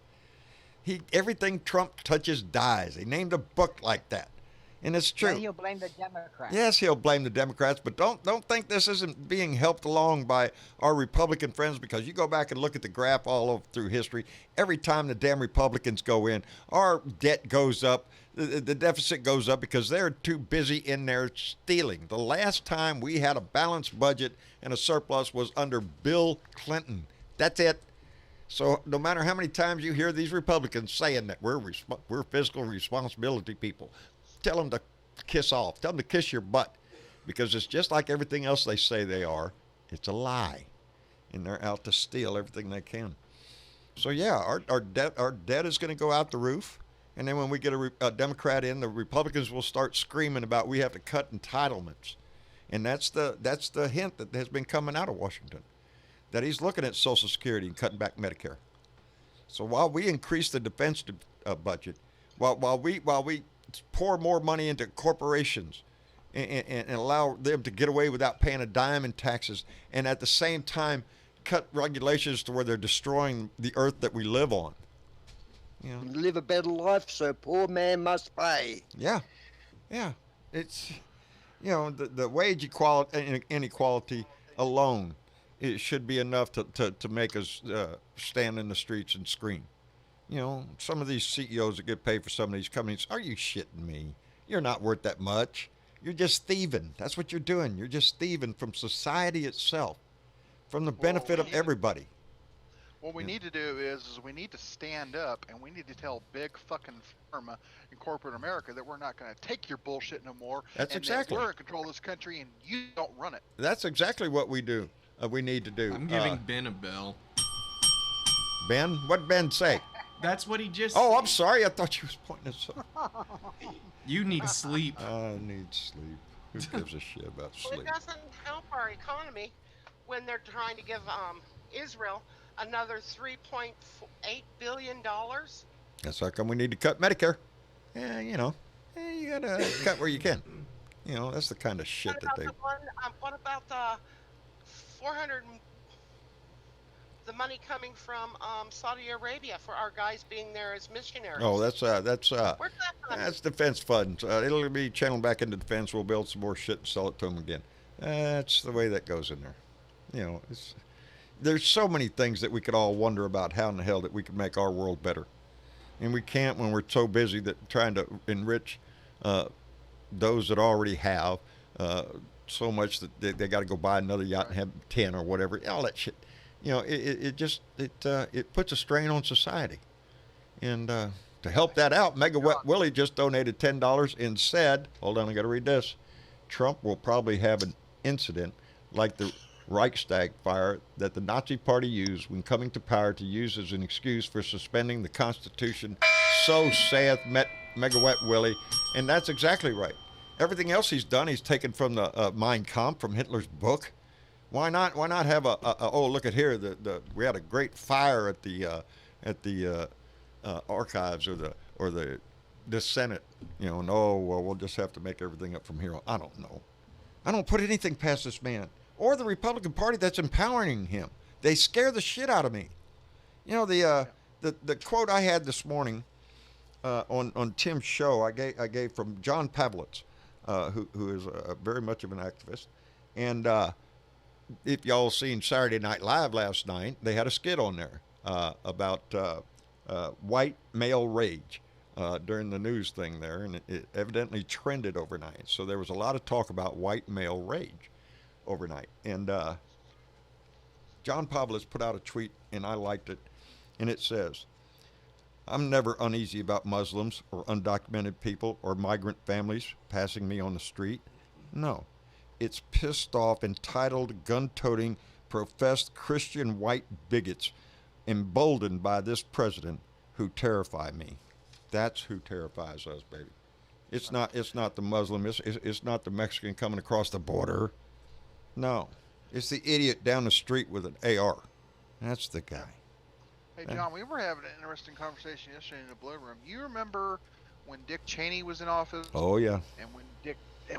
Everything Trump touches dies. He named a book like that. And it's true. Then he'll blame the Democrats. Yes, he'll blame the Democrats, but don't think this isn't being helped along by our Republican friends, because you go back and look at the graph all over through history. Every time the damn Republicans go in, our debt goes up, the deficit goes up because they're too busy in there stealing. The last time we had a balanced budget and a surplus was under Bill Clinton. That's it. So no matter how many times you hear these Republicans saying that we're fiscal responsibility people, tell them to kiss off. Tell them to kiss your butt, because it's just like everything else they say they are. It's a lie, and they're out to steal everything they can. So yeah, our debt is going to go out the roof, and then when we get a Democrat in, the Republicans will start screaming about we have to cut entitlements, and that's the hint that has been coming out of Washington, that he's looking at Social Security and cutting back Medicare. So while we increase the defense budget, while we pour more money into corporations and allow them to get away without paying a dime in taxes, and at the same time cut regulations to where they're destroying the earth that we live on. You know? Live a better life, so poor man must pay. Yeah. It's, the wage inequality alone, it should be enough to make us stand in the streets and scream. Some of these CEOs that get paid for some of these companies, are you shitting me? You're not worth that much. You're just thieving. That's what you're doing. You're just thieving from society itself, from the benefit of everybody. What we need to do is we need to stand up and we need to tell big fucking pharma and corporate America that we're not going to take your bullshit no more. That's and exactly. That we're in control of this country and you don't run it. That's exactly what we do. We need to do. I'm giving Ben a bell. Ben? What'd Ben say? That's what he just Oh, said. I'm sorry. I thought you was pointing at something. You need sleep. I need sleep. Who gives a shit about Well, sleep? it doesn't help our economy when they're trying to give Israel another $3.8 billion. That's how come we need to cut Medicare. Yeah, you gotta cut where you can. That's the kind of shit that they. What about the 400? The money coming from Saudi Arabia for our guys being there as missionaries. Oh, that's Where's that money? that's defense funds. It'll be channeled back into defense. We'll build some more shit and sell it to them again. That's the way that goes in there. There's so many things that we could all wonder about how in the hell that we could make our world better, and we can't when we're so busy that trying to enrich those that already have so much that they got to go buy another yacht and have 10 or whatever. All that shit. It puts a strain on society. And to help that out, Mega Wet Willie just donated $10 and said, hold on, I got to read this. Trump will probably have an incident like the Reichstag fire that the Nazi Party used when coming to power to use as an excuse for suspending the Constitution. So saith Mega Wet Willie. And that's exactly right. Everything else he's done, he's taken from the Mein Kampf, from Hitler's book. Why not have oh, look at here, we had a great fire at the archives or the Senate, no, well, we'll just have to make everything up from here on. I don't know. I don't put anything past this man or the Republican Party that's empowering him. They scare the shit out of me. The quote I had this morning on Tim's show, I gave from John Pavlitz. who is very much of an activist. And if y'all seen Saturday Night Live last night, they had a skit on there about white male rage during the news thing there, and it evidently trended overnight. So there was a lot of talk about white male rage overnight. And John Pavlis put out a tweet, and I liked it, and it says, "I'm never uneasy about Muslims or undocumented people or migrant families passing me on the street. No, it's pissed off, entitled, gun-toting, professed Christian white bigots emboldened by this president who terrify me." That's who terrifies us, baby. It's not the Muslim. It's not the Mexican coming across the border. No, it's the idiot down the street with an AR. That's the guy. Hey, John, we were having an interesting conversation yesterday in the Blue Room. You remember when Dick Cheney was in office? Oh yeah. And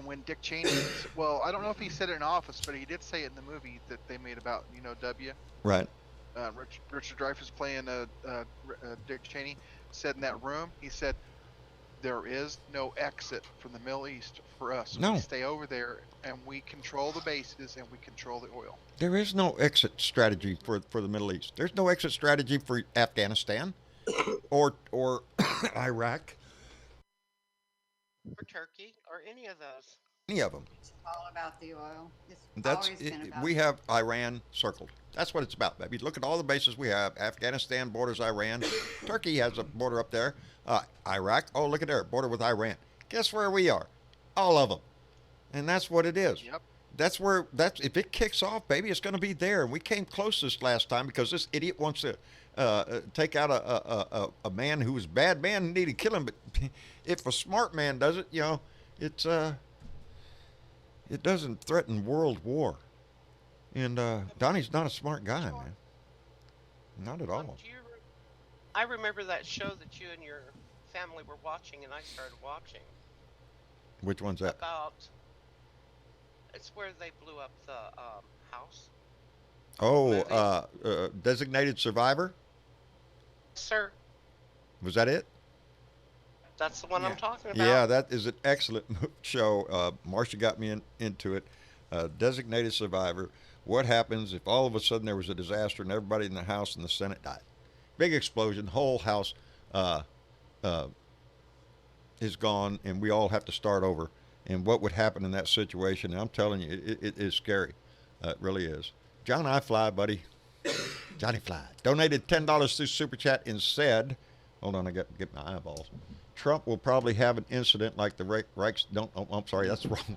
when Dick Cheney, well, I don't know if he said it in office, but he did say it in the movie that they made about W. Right. Richard Dreyfuss playing Dick Cheney said in that room, he said, "There is no exit from the Middle East for us. No. We stay over there and we control the bases and we control the oil." There is no exit strategy for the Middle East. There's no exit strategy for Afghanistan or Iraq. Or Turkey, or any of those. Any of them. It's all about the oil. It's That's always been about we have Iran circled. That's what it's about, baby. Look at all the bases we have. Afghanistan borders Iran. Turkey has a border up there. Iraq. Oh, look at there, border with Iran. Guess where we are? All of them. And that's what it is. Yep. That's if it kicks off, baby, it's going to be there. And we came close this last time because this idiot wants to take out a man who was a bad man and need to kill him. But if a smart man does it, it doesn't threaten world war. And Donnie's not a smart guy, man. Not at all. I remember that show that you and your family were watching, and I started watching. Which one's that? It's where they blew up the house. Oh, Designated Survivor? Sir, Was that it? that's the one I'm talking about. Yeah, that is an excellent show. Marcia got me into it. Designated Survivor. What happens if all of a sudden there was a disaster and everybody in the House and the Senate died? Big explosion. Whole House is gone, and we all have to start over. And what would happen in that situation? And I'm telling you, it is scary. It really is. John I Fly, buddy. Johnny Fly donated $10 through Super Chat and said, hold on, I got to get my eyeballs. Trump will probably have an incident like the Reichs. Don't. Oh, I'm sorry, that's wrong.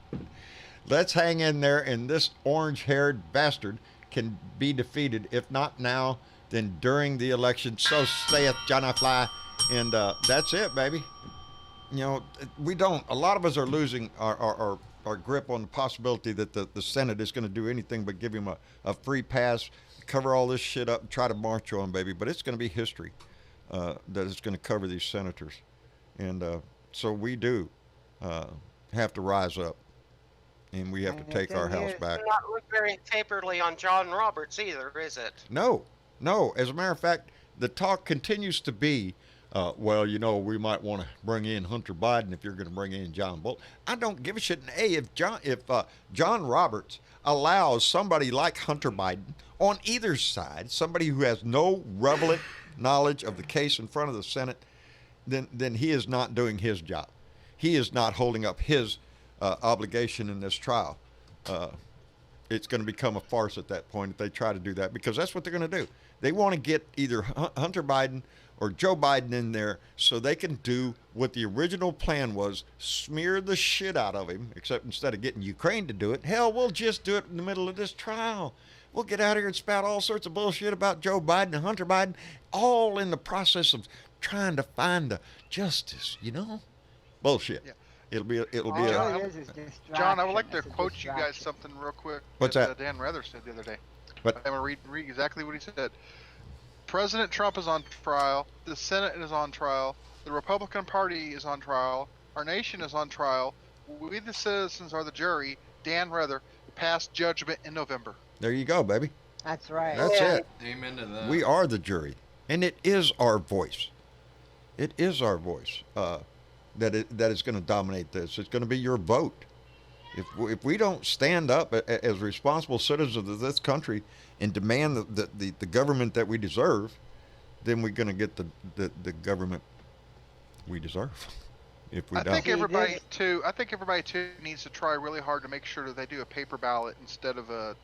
Let's hang in there, and this orange-haired bastard can be defeated. If not now, then during the election. So saith Johnny Fly, and that's it, baby. You know, we don't. A lot of us are losing our grip on the possibility that the Senate is going to do anything but give him a free pass, cover all this shit up, and try to march on, baby. But it's going to be history that is going to cover these senators. And so we do have to rise up, and we have to take our house back. Not look very favorably on John Roberts either, is it? No. As a matter of fact, the talk continues to be, well, you know, we might want to bring in Hunter Biden if you're going to bring in John Bolton. I don't give a shit. Hey, if John Roberts allows somebody like Hunter Biden on either side, somebody who has no relevant knowledge of the case in front of the Senate, then he is not doing his job. He is not holding up his obligation in this trial. It's going to become a farce at that point if they try to do that, because that's what they're going to do. They want to get either Hunter Biden or Joe Biden in there so they can do what the original plan was, smear the shit out of him, except instead of getting Ukraine to do it, hell, we'll just do it in the middle of this trial. We'll get out here and spout all sorts of bullshit about Joe Biden and Hunter Biden, all in the process of trying to find the justice, you know? Bullshit. Yeah. It'll be John, I would like to quote you guys something real quick. What's that? Dan Rather said the other day. What? I'm going to read exactly what he said. President Trump is on trial. The Senate is on trial. The Republican Party is on trial. Our nation is on trial. We, the citizens, are the jury. Dan Rather, pass judgment in November. There you go, baby. That's right. That's it. Amen to that. We are the jury, and it is our voice. It is our voice. that is going to dominate this. It's going to be your vote. If we don't stand up as responsible citizens of this country and demand the government that we deserve, then we're going to get the government we deserve. If we I don't. think everybody too needs to try really hard to make sure that they do a paper ballot instead of a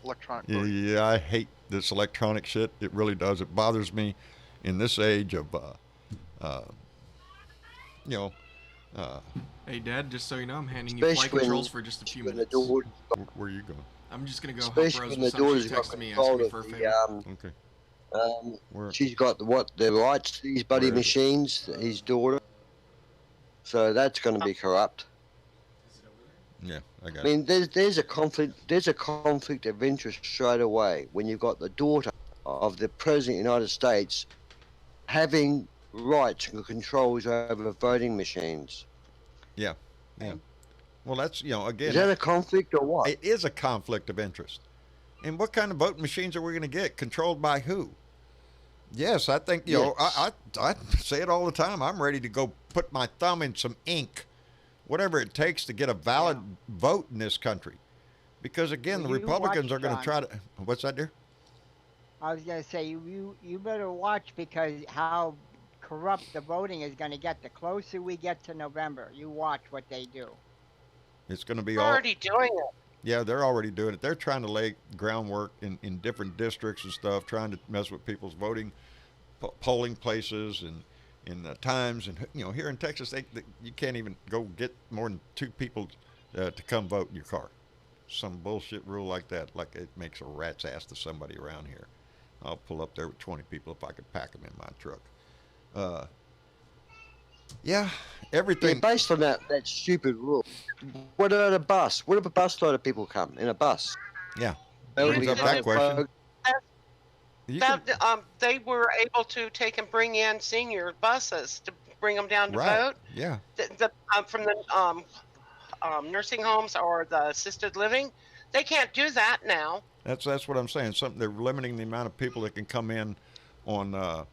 electronic voting. Yeah, I hate this electronic shit. It really does. It bothers me in this age of, Hey, Dad, just so you know, I'm handing you flight controls for just a few minutes. Where are you going? I'm just going to go help Especially Rose when with the something. She daughter's got texted me control asking me of for a the, favor. Okay. she's got the rights to these bloody Where is it? machines, his daughter. So that's going to be corrupt. Yeah, I got I mean, there's a conflict of interest straight away when you've got the daughter of the President of the United States having rights and controls over voting machines. Yeah. Well, that's, again. Is that a conflict or what? It is a conflict of interest. And what kind of voting machines are we going to get? Controlled by who? Yes, I think, I say it all the time. I'm ready to go put my thumb in some ink, whatever it takes to get a valid vote in this country. Because, again, the Republicans are going to try to. What's that, dear? I was going to say, you better watch, because how corrupt the voting is going to get the closer we get to November. You watch what they do. It's going to be They're already doing it. Yeah, they're already doing it. They're trying to lay groundwork in different districts and stuff, trying to mess with people's voting, polling places and times. And, here in Texas, you can't even go get more than 2 people to come vote in your car. Some bullshit rule like that, like it makes a rat's ass to somebody around here. I'll pull up there with 20 people if I could pack them in my truck. Everything. Yeah, based on that stupid rule. What about a bus? What if a bus load of people come in a bus? Yeah. That would Brings be up that question. They were able to take and bring in senior buses to bring them down to vote. Yeah. From the nursing homes or the assisted living, they can't do that now. That's what I'm saying. They're limiting the amount of people that can come in on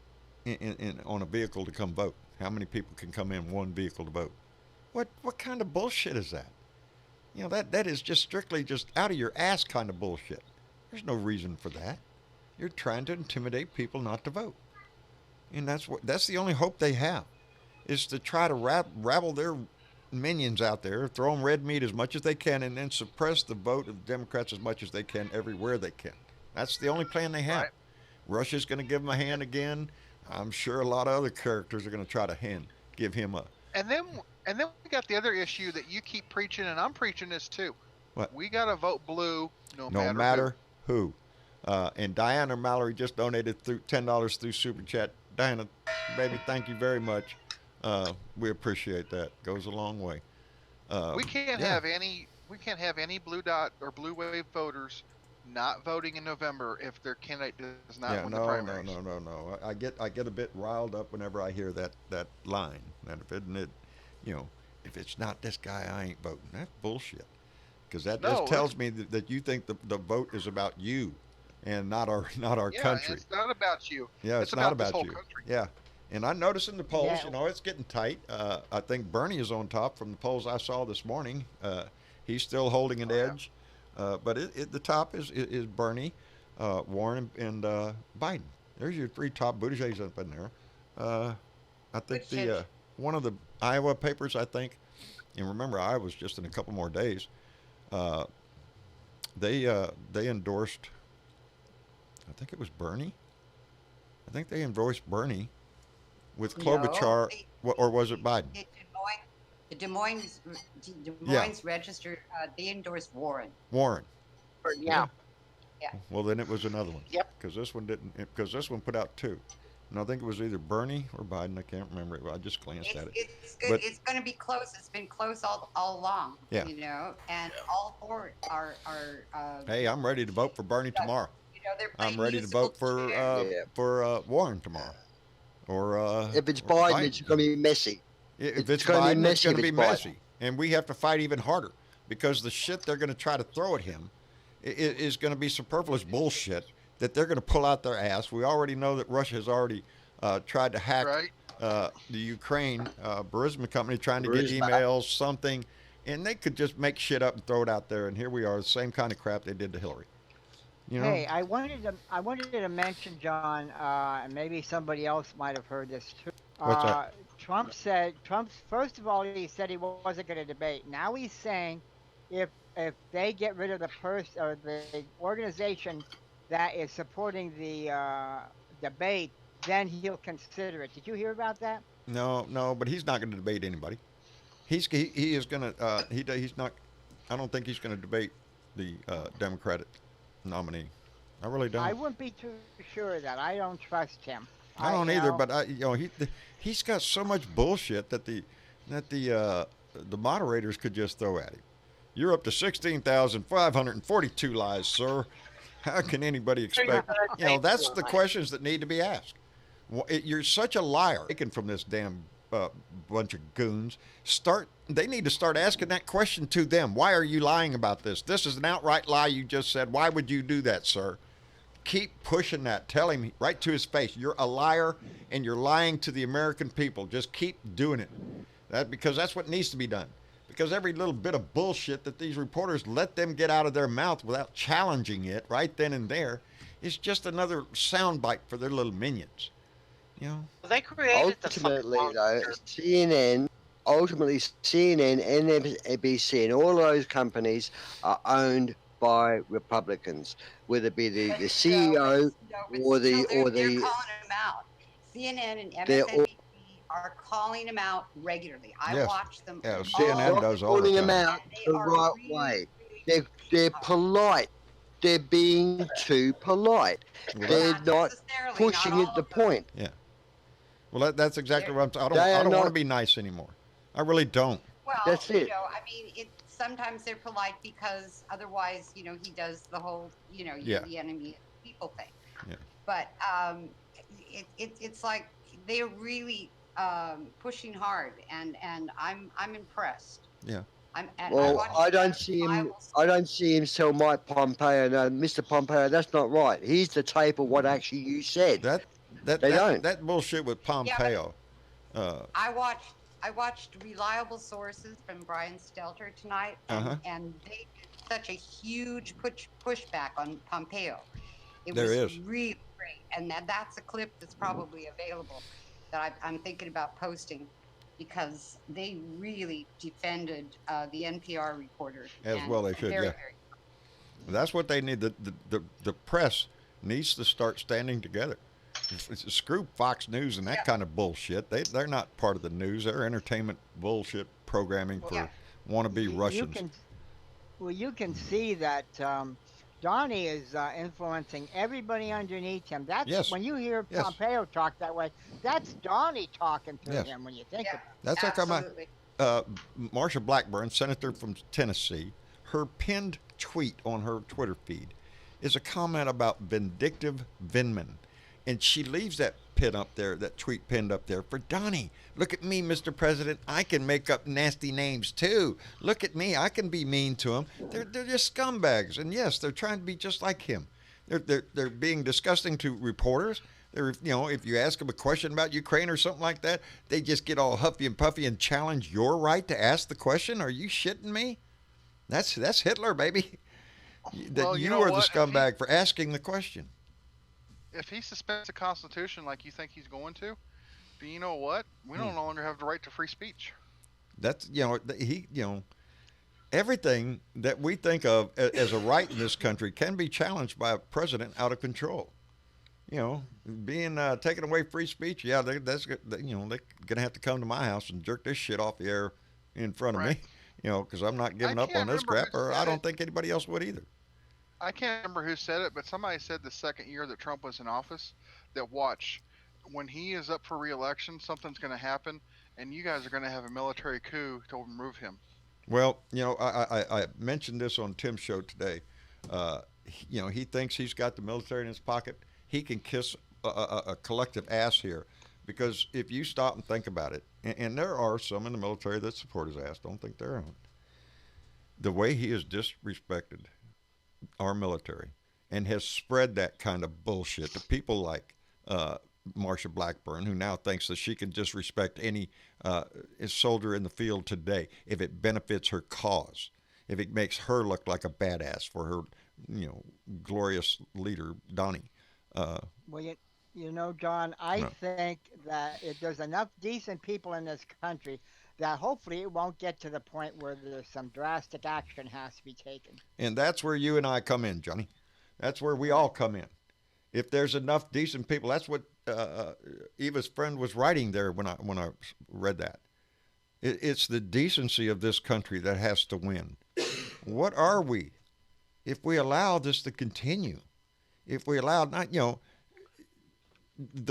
on a vehicle to come vote. How many people can come in one vehicle to vote? What kind of bullshit is that? That is just strictly just out of your ass kind of bullshit. There's no reason for that. You're trying to intimidate people not to vote. And that's the only hope they have, is to try to rabble their minions out there, throw them red meat as much as they can, and then suppress the vote of the Democrats as much as they can everywhere they can. That's the only plan they have. Right. Russia's going to give them a hand again. I'm sure a lot of other characters are going to try to give him a. And then we got the other issue that you keep preaching, and I'm preaching this too. What? We got to vote blue no matter who. And Diana Mallory just donated $10 through Super Chat. Diana, baby, thank you very much. We appreciate that. Goes a long way. We can't have any blue dot or blue wave voters not voting in November if their candidate does not win the primaries. No. I get a bit riled up whenever I hear that line. That if it's not this guy, I ain't voting. That's bullshit. Because that just tells me that you think the vote is about you and not our country. It's not about you. Yeah, it's not about this whole you. Country. Yeah. And I noticed in the polls, it's getting tight. I think Bernie is on top from the polls I saw this morning. He's still holding an edge. But the top is Bernie, Warren, and Biden. There's your 3 top. Buttigieg's up in there. I think one of the Iowa papers, I think, and remember, Iowa's just in a couple more days. They endorsed. I think it was Bernie. I think they endorsed Bernie with Klobuchar, or was it Biden? The Des Moines Register, they endorsed Warren. Warren. Yeah. Well, then it was another one. Yep. Because this one didn't. Because this one put out 2. And I think it was either Bernie or Biden. I can't remember it. I just glanced at it. It's good. It's going to be close. It's been close all along. Yeah. And all 4 are. Hey, I'm ready to vote for Bernie tomorrow. I'm ready to vote for Warren tomorrow. Or if it's Biden, it's going to be messy. If it's Biden, it's going to be messy. And we have to fight even harder, because the shit they're going to try to throw at him is going to be superfluous bullshit that they're going to pull out their ass. We already know that Russia has already tried to hack the Ukraine Burisma company trying to get Burisma. emails, something, and they could just make shit up and throw it out there. And here we are, the same kind of crap they did to Hillary. You know? Hey, I wanted to mention, John, and maybe somebody else might have heard this too. What's that? Trump's first of all, he said he wasn't going to debate. Now he's saying if they get rid of the person or the organization that is supporting the debate, then he'll consider it. Did you hear about that? No, but he's not going to debate anybody. He is going to he's not. I don't think he's going to debate the Democratic nominee. I really don't. I wouldn't be too sure of that. I don't trust him. I don't either, but he's got so much bullshit that the moderators could just throw at him. You're up to 16,542 lies, sir. How can anybody expect? That's the questions that need to be asked. You're such a liar. Taken from this damn bunch of goons. They need to start asking that question to them. Why are you lying about this? This is an outright lie you just said. Why would you do that, sir? Keep pushing that. Tell him right to his face, you're a liar and you're lying to the American people. Just keep doing it. Because that's what needs to be done. Because every little bit of bullshit that these reporters let them get out of their mouth without challenging it right then and there is just another soundbite for their little minions. Well, they created ultimately, CNN, NBC, and all those companies are owned by Republicans, whether it be the CEO or the they're calling them out. CNN and MSNBC are calling them out regularly. I watch them. Yeah, CNN does all the time. Calling them out the right way. They're polite. They're being too polite. They're not pushing it to point. Yeah. Well, that's exactly what I'm. I don't want to be nice anymore. I really don't. Well, that's it. Sometimes they're polite because otherwise, he does the whole, you're the enemy of people thing. Yeah. But it's like they're really pushing hard, and I'm impressed. Yeah. I don't see him tell Mike Pompeo, no, Mr. Pompeo, that's not right. Here's the tape of what actually you said. That bullshit with Pompeo. I watched Reliable Sources from Brian Stelter tonight, and they did such a huge pushback on Pompeo. It was really great, and that's a clip that's probably available that I'm thinking about posting, because they really defended the NPR reporter. As well they should, very. That's what they need. The press needs to start standing together. Screw Fox News and that kind of bullshit. They're not part of the news. They're entertainment bullshit programming for wannabe Russians. You can see that Donnie is influencing everybody underneath him. That's when you hear Pompeo talk that way. That's Donnie talking to him when you think of it. That's how come Marsha Blackburn, senator from Tennessee, her pinned tweet on her Twitter feed is a comment about vindictive Vindman. And she leaves that tweet pinned up there for Donnie. Look at me, Mr. President. I can make up nasty names too. Look at me. I can be mean to them. They're just scumbags. And yes, they're trying to be just like him. They're being disgusting to reporters. If you ask them a question about Ukraine or something like that, they just get all huffy and puffy and challenge your right to ask the question. Are you shitting me? That's Hitler, baby. Well, you are the scumbag for asking the question. If he suspends the Constitution like you think he's going to, then you know what? We no longer have the right to free speech. That's everything that we think of as a right in this country can be challenged by a president out of control. Being taking away free speech. Yeah, they're gonna have to come to my house and jerk this shit off the air in front of me. Because I'm not giving up on this crap, or I don't think anybody else would either. I can't remember who said it, but somebody said the second year that Trump was in office that when he is up for re-election, something's going to happen, and you guys are going to have a military coup to remove him. Well, I mentioned this on Tim's show today. He thinks he's got the military in his pocket. He can kiss a collective ass here, because if you stop and think about it, and there are some in the military that support his ass, don't think there aren't. The way he has disrespected our military and has spread that kind of bullshit to people like Marsha Blackburn, who now thinks that she can disrespect any soldier in the field today if it benefits her cause, if it makes her look like a badass for her, glorious leader, Donnie. Well, you know, John, I think that if there's enough decent people in this country, that hopefully it won't get to the point where there's some drastic action has to be taken. And that's where you and I come in, Johnny. That's where we all come in. If there's enough decent people, that's what Eva's friend was writing there when I read that. It's the decency of this country that has to win. What are we if we allow this to continue? If we allow the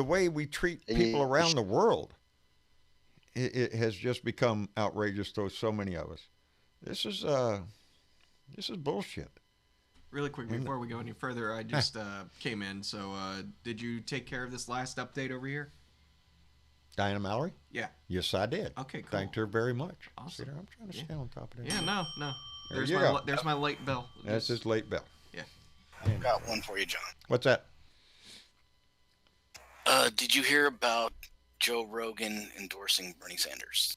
way we treat people around the world, it has just become outrageous to so many of us. This is bullshit. Really quick, before we go any further, I just came in. So, did you take care of this last update over here? Diana Mallory? Yeah. Yes, I did. Okay, cool. Thanked her very much. Awesome. See, I'm trying to stay on top of that. Yeah, no. There There's my late bell. That's his late bell. Yeah. I've got one for you, John. What's that? Did you hear about Joe Rogan endorsing Bernie Sanders?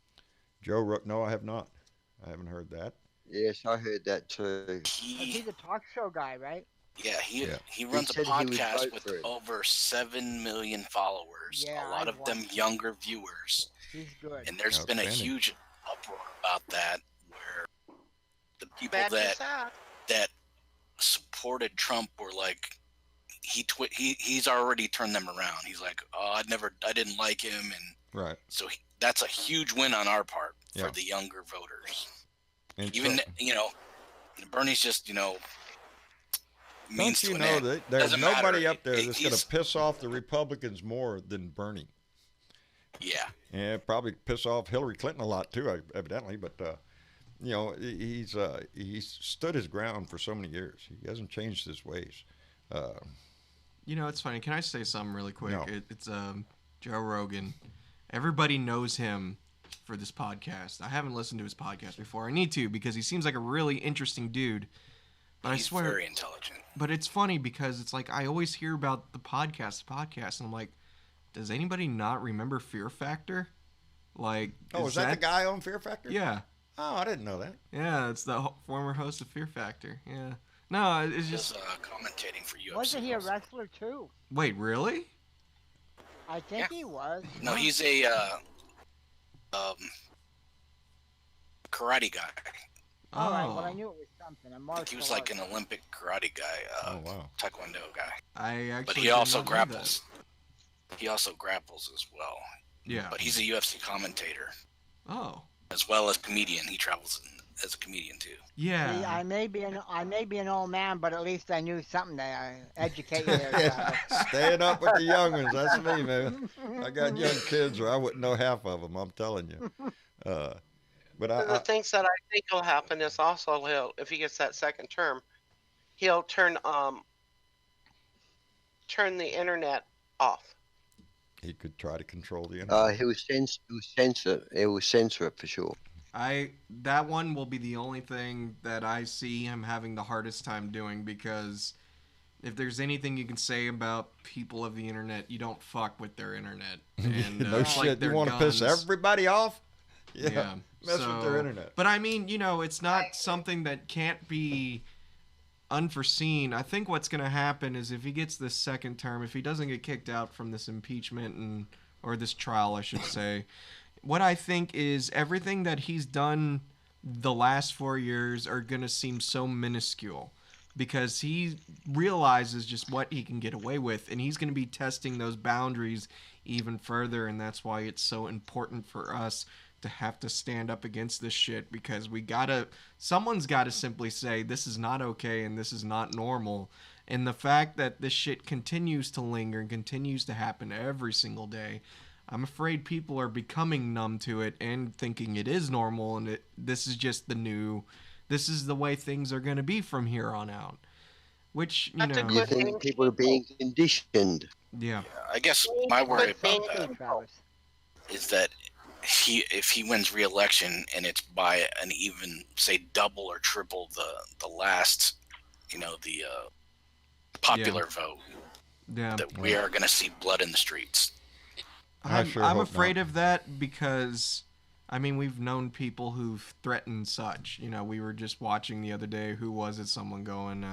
No, I have not. I haven't heard that. Yes, I heard that too. He's a talk show guy, right? Yeah, he runs a podcast with over 7 million followers. Yeah, a lot of them younger viewers. He's good. And there's been a huge uproar about that, where the people that supported Trump were like, he's already turned them around. He's like, I didn't like him, and right. So that's a huge win on our part for the younger voters. And even Bernie's just means don't you to know an that end. there's Doesn't nobody matter. up there that's going to piss off the Republicans more than Bernie. Yeah. Yeah, probably piss off Hillary Clinton a lot too, evidently. But he's stood his ground for so many years. He hasn't changed his ways. It's funny. Can I say something really quick? No. It's Joe Rogan. Everybody knows him for this podcast. I haven't listened to his podcast before. I need to, because he seems like a really interesting dude. But He's I swear, very intelligent. But it's funny because it's like I always hear about the podcast, and I'm like, does anybody not remember Fear Factor? Like, is that the guy on Fear Factor? Yeah. Oh, I didn't know that. Yeah, it's the former host of Fear Factor. Yeah. No, it's just commentating for UFC. Wasn't he a wrestler too? Wait, really? I think he was. No, he's a karate guy. All right, well, I knew it was something. A martial He was like art. an Olympic karate guy, Taekwondo guy. I actually. But he also grapples. He also grapples as well. Yeah. But he's a UFC commentator. Oh. As well as comedian. He travels as a comedian too. Yeah. See, I may be an old man, but at least I knew something that I educated there. Staying up with the young ones. That's me, man. I got young kids, or I wouldn't know half of them. I'm telling you. But the things that I think will happen is also if he gets that second term, he'll turn the internet off. He could try to control the internet. He will censor it for sure. That one will be the only thing that I see him having the hardest time doing, because if there's anything you can say about people of the internet, you don't fuck with their internet. And, no shit. You want to piss everybody off? Yeah. Mess with their internet. But I mean, it's not something that can't be unforeseen. I think what's going to happen is if he gets this second term, if he doesn't get kicked out from this impeachment or this trial, I should say, what I think is everything that he's done the last 4 years are going to seem so minuscule, because he realizes just what he can get away with, and he's going to be testing those boundaries even further. And that's why it's so important for us to have to stand up against this shit, because someone's got to simply say this is not okay and this is not normal. And the fact that this shit continues to linger and continues to happen every single day, I'm afraid people are becoming numb to it and thinking it is normal, and this is just this is the way things are going to be from here on out. Which, You think people are being conditioned? Yeah. I guess my worry about that is that if he wins re-election and it's by an even, say, double or triple the last, the popular vote, Yeah. that we are going to see blood in the streets. I sure I'm hope afraid not. of that because, I mean, we've known people who've threatened such. You know, we were just watching the other day. Who was it? Someone going,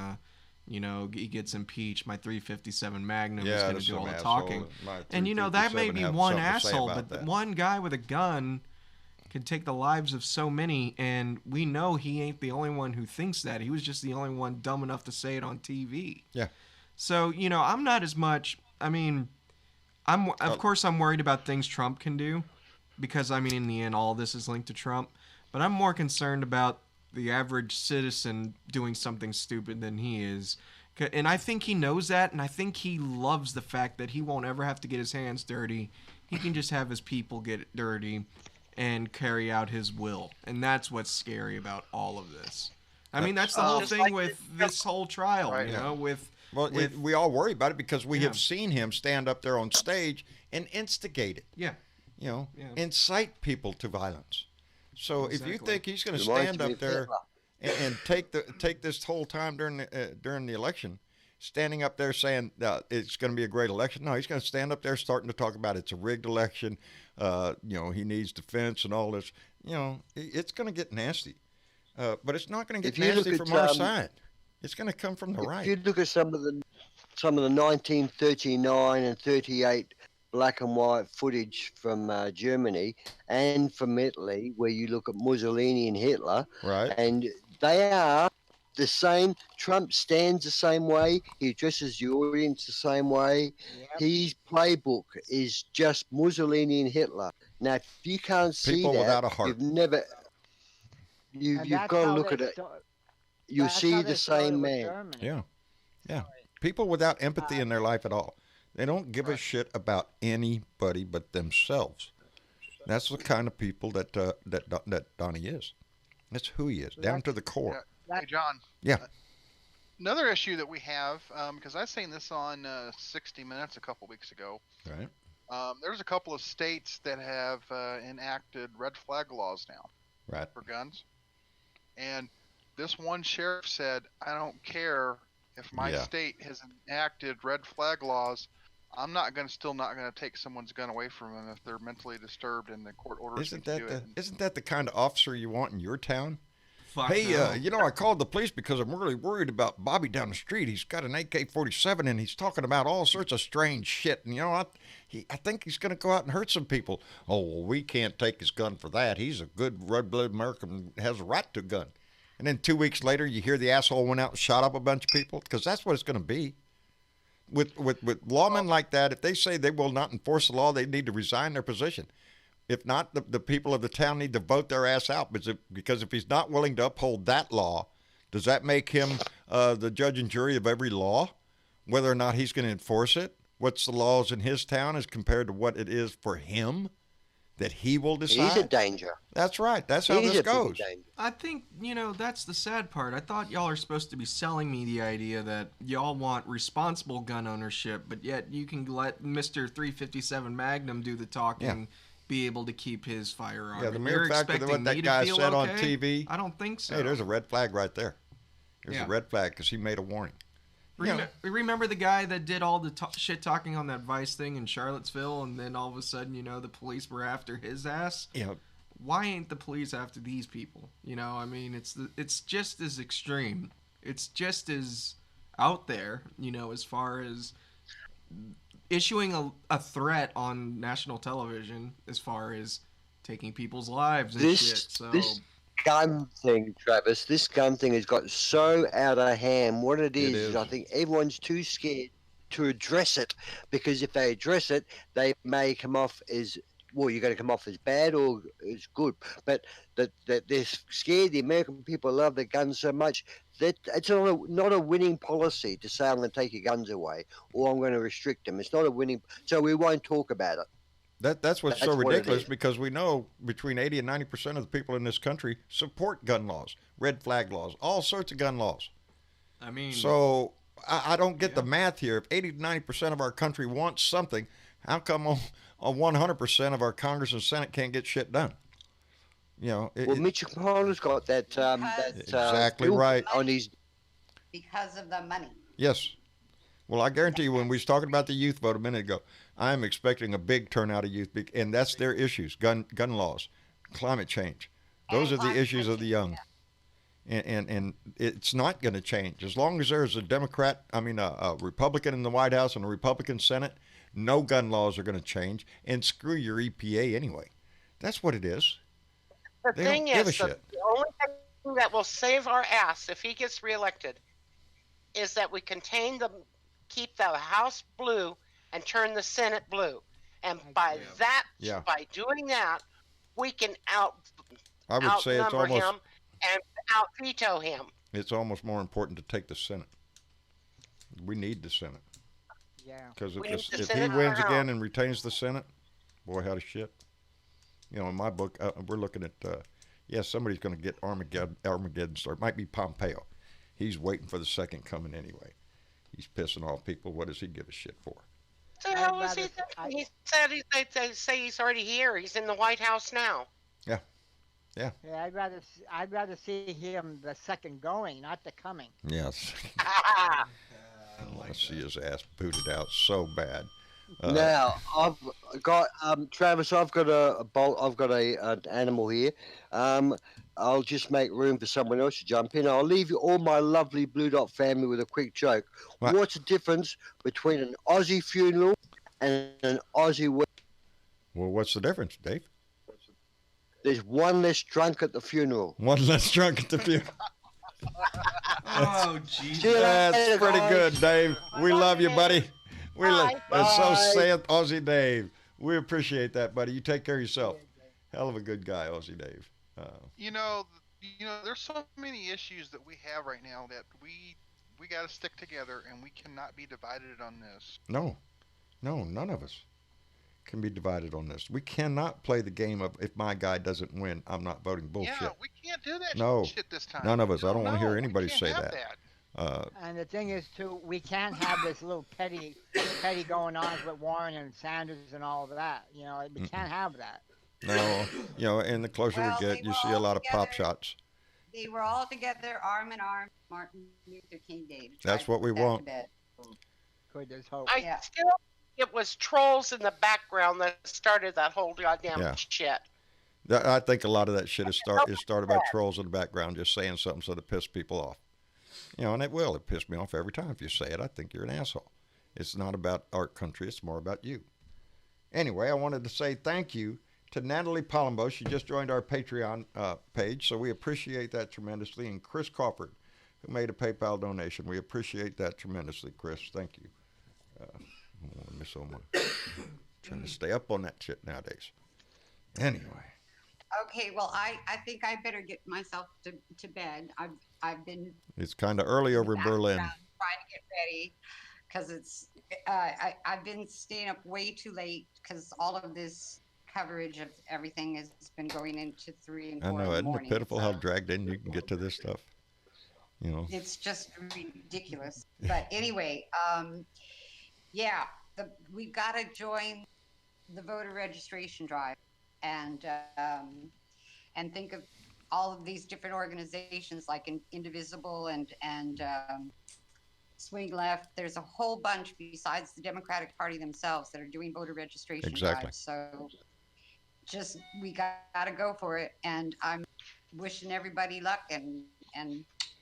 you know, he gets impeached. My 357 Magnum is going to do all the talking. And you know, that may be one asshole, but one guy with a gun can take the lives of so many, and we know he ain't the only one who thinks that. He was just the only one dumb enough to say it on TV. Yeah. So, you know, I'm not as much, I mean, of course I'm worried about things Trump can do, because, I mean, in the end, all this is linked to Trump, but I'm more concerned about the average citizen doing something stupid than he is. And I think he knows that, and I think he loves the fact that he won't ever have to get his hands dirty. He can just have his people get dirty and carry out his will. And that's what's scary about all of this. I mean, that's the whole thing with this whole trial, you know, Well, we all worry about it because we have seen him stand up there on stage and instigate it. Yeah. You know, incite people to violence. So if you think he's going to Reminds stand me up of there and take this whole time during the election, standing up there saying it's going to be a great election, no, he's going to stand up there starting to talk about it's a rigged election. You know, he needs defense and all this. You know, it's going to get nasty. But it's not going to get nasty from our side. It's going to come from the right. If you look at some of the 1939 and 38 black and white footage from Germany and from Italy, where you look at Mussolini and Hitler, right, and they are the same. Trump stands the same way. He addresses the audience the same way. His playbook is just Mussolini and Hitler. Now, if you can't see People that, without a heart. you've never. You've got to look at it. You see the same man. Yeah. Yeah. People without empathy in their life at all. They don't give a shit about anybody but themselves. That's the kind of people that Donnie is. That's who he is, down to the core. Hey, John. Yeah. Another issue that we have, because I seen this on 60 Minutes a couple weeks ago. Right. There's a couple of states that have enacted red flag laws now. Right. For guns. And this one sheriff said, I don't care if my state has enacted red flag laws. I'm still not going to take someone's gun away from them if they're mentally disturbed and the court orders me to do it. Isn't that the kind of officer you want in your town? Fuck hey, no. You know, I called the police because I'm really worried about Bobby down the street. He's got an AK-47 and he's talking about all sorts of strange shit. And you know what? I think he's going to go out and hurt some people. Oh, well, we can't take his gun for that. He's a good red-blooded American, has a right to a gun. And then 2 weeks later, you hear the asshole went out and shot up a bunch of people, because that's what it's going to be. With lawmen like that, if they say they will not enforce the law, they need to resign their position. If not, the people of the town need to vote their ass out, because if he's not willing to uphold that law, does that make him the judge and jury of every law, whether or not he's going to enforce it? What's the laws in his town as compared to what it is for him that he will decide? He's a danger. That's right. That's how this goes. I think, you know, that's the sad part. I thought y'all are supposed to be selling me the idea that y'all want responsible gun ownership, but yet you can let Mr. 357 Magnum do the talking, be able to keep his firearm. Yeah, the mere fact of what that guy said on TV. I don't think so. Hey, there's a red flag right there. There's a red flag because he made a warning. Remember the guy that did all the shit talking on that Vice thing in Charlottesville, and then all of a sudden, you know, the police were after his ass? Yeah. Why ain't the police after these people? You know, I mean, it's just as extreme. It's just as out there, you know, as far as issuing a threat on national television, as far as taking people's lives and shit. So this gun thing, Travis, this gun thing has got so out of hand. What it is, I think everyone's too scared to address it, because if they address it, they may come off as, well, you're going to come off as bad or as good. But that they're scared. The American people love the guns so much that it's not a winning policy to say I'm going to take your guns away or I'm going to restrict them. It's not a winning. So we won't talk about it. That's what's so ridiculous, because we know between 80 and 90% of the people in this country support gun laws, red flag laws, all sorts of gun laws. I mean, so I don't get the math here. If 80 to 90% of our country wants something, how come on 100% of our Congress and Senate can't get shit done? You know, Mitch McConnell's got that. Exactly right on his. Because of the money. Yes. Well, I guarantee you, when we was talking about the youth vote a minute ago, I'm expecting a big turnout of youth, and that's their issues: gun laws, climate change. Those are the issues of the young, and it's not going to change as long as there's a Republican in the White House and a Republican Senate. No gun laws are going to change, and screw your EPA anyway. That's what it is. The thing is, the only thing that will save our ass if he gets reelected is that we keep the House blue and turn the Senate blue. And by doing that, we can outnumber him and out veto him. It's almost more important to take the Senate. We need the Senate. Yeah. Because if he wins again and retains the Senate, boy, how to shit. You know, in my book, we're looking at, somebody's going to get Armageddon, or it might be Pompeo. He's waiting for the second coming anyway. He's pissing off people. What does he give a shit for? What the hell was he thinking? He said they say he's already here. He's in the White House now. Yeah. Yeah, I'd rather see him the second going, not the coming. Yes. I want to see his ass booted out so bad. Now I've got Travis. I've got an animal here. I'll just make room for someone else to jump in. I'll leave you all my lovely Blue Dot family with a quick joke. What? What's the difference between an Aussie funeral and an Aussie wedding? Well, what's the difference, Dave? There's one less drunk at the funeral. One less drunk at the funeral. Oh, Jesus. That's pretty good, Dave. We love you, buddy. That's so sad, Aussie Dave. We appreciate that, buddy. You take care of yourself. Hell of a good guy, Aussie Dave. You know, there's so many issues that we have right now that we got to stick together, and we cannot be divided on this. No, none of us can be divided on this. We cannot play the game of, if my guy doesn't win, I'm not voting bullshit. Yeah, we can't do that shit this time. None of us. I don't want to hear anybody say that. And the thing is, too, we can't have this little petty going on with Warren and Sanders and all of that. You know, we can't have that. No, and the closer we get, you see a lot of pop shots. They were all together, arm in arm. Martin Luther King Day. That's what we want. Good, there's hope. I still think it was trolls in the background that started that whole goddamn shit. I think a lot of that shit is started by trolls in the background just saying something so to piss people off. You know, and it will. It pisses me off every time if you say it. I think you're an asshole. It's not about our country. It's more about you. Anyway, I wanted to say thank you to Natalie Palumbo. She just joined our Patreon page, so we appreciate that tremendously. And Chris Crawford, who made a PayPal donation. We appreciate that tremendously, Chris. Thank you. I miss so much. Trying to stay up on that shit nowadays. Anyway. Okay, well, I think I better get myself to bed. I've been. It's kind of early over in Berlin. Trying to get ready because it's. I've been staying up way too late because all of this coverage of everything has been going into 3 and 4 I know, in the isn't morning, it pitiful how dragged in you can get to this stuff? You know. It's just ridiculous. But anyway, we've got to join the voter registration drive, and think of all of these different organizations like Indivisible and Swing Left. There's a whole bunch besides the Democratic Party themselves that are doing voter registration drives. So just we got to go for it, and I'm wishing everybody luck and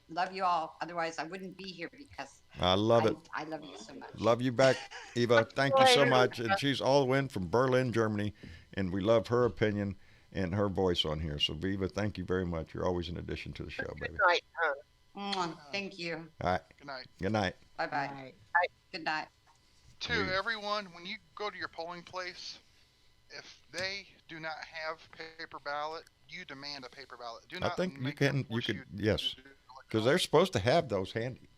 love you all. Otherwise, I wouldn't be here because I love it. I love you so much. Love you back, Eva. Thank you so much. And she's all the way in from Berlin, Germany, and we love her opinion and her voice on here. So, Eva, thank you very much. You're always an addition to the show, baby. Good night, thank you. All right. Good night. Good night. Bye-bye. Good night. To everyone, when you go to your polling place, if they do not have paper ballot, you demand a paper ballot. Do not I think make you could, yes, because they're supposed to have those handy.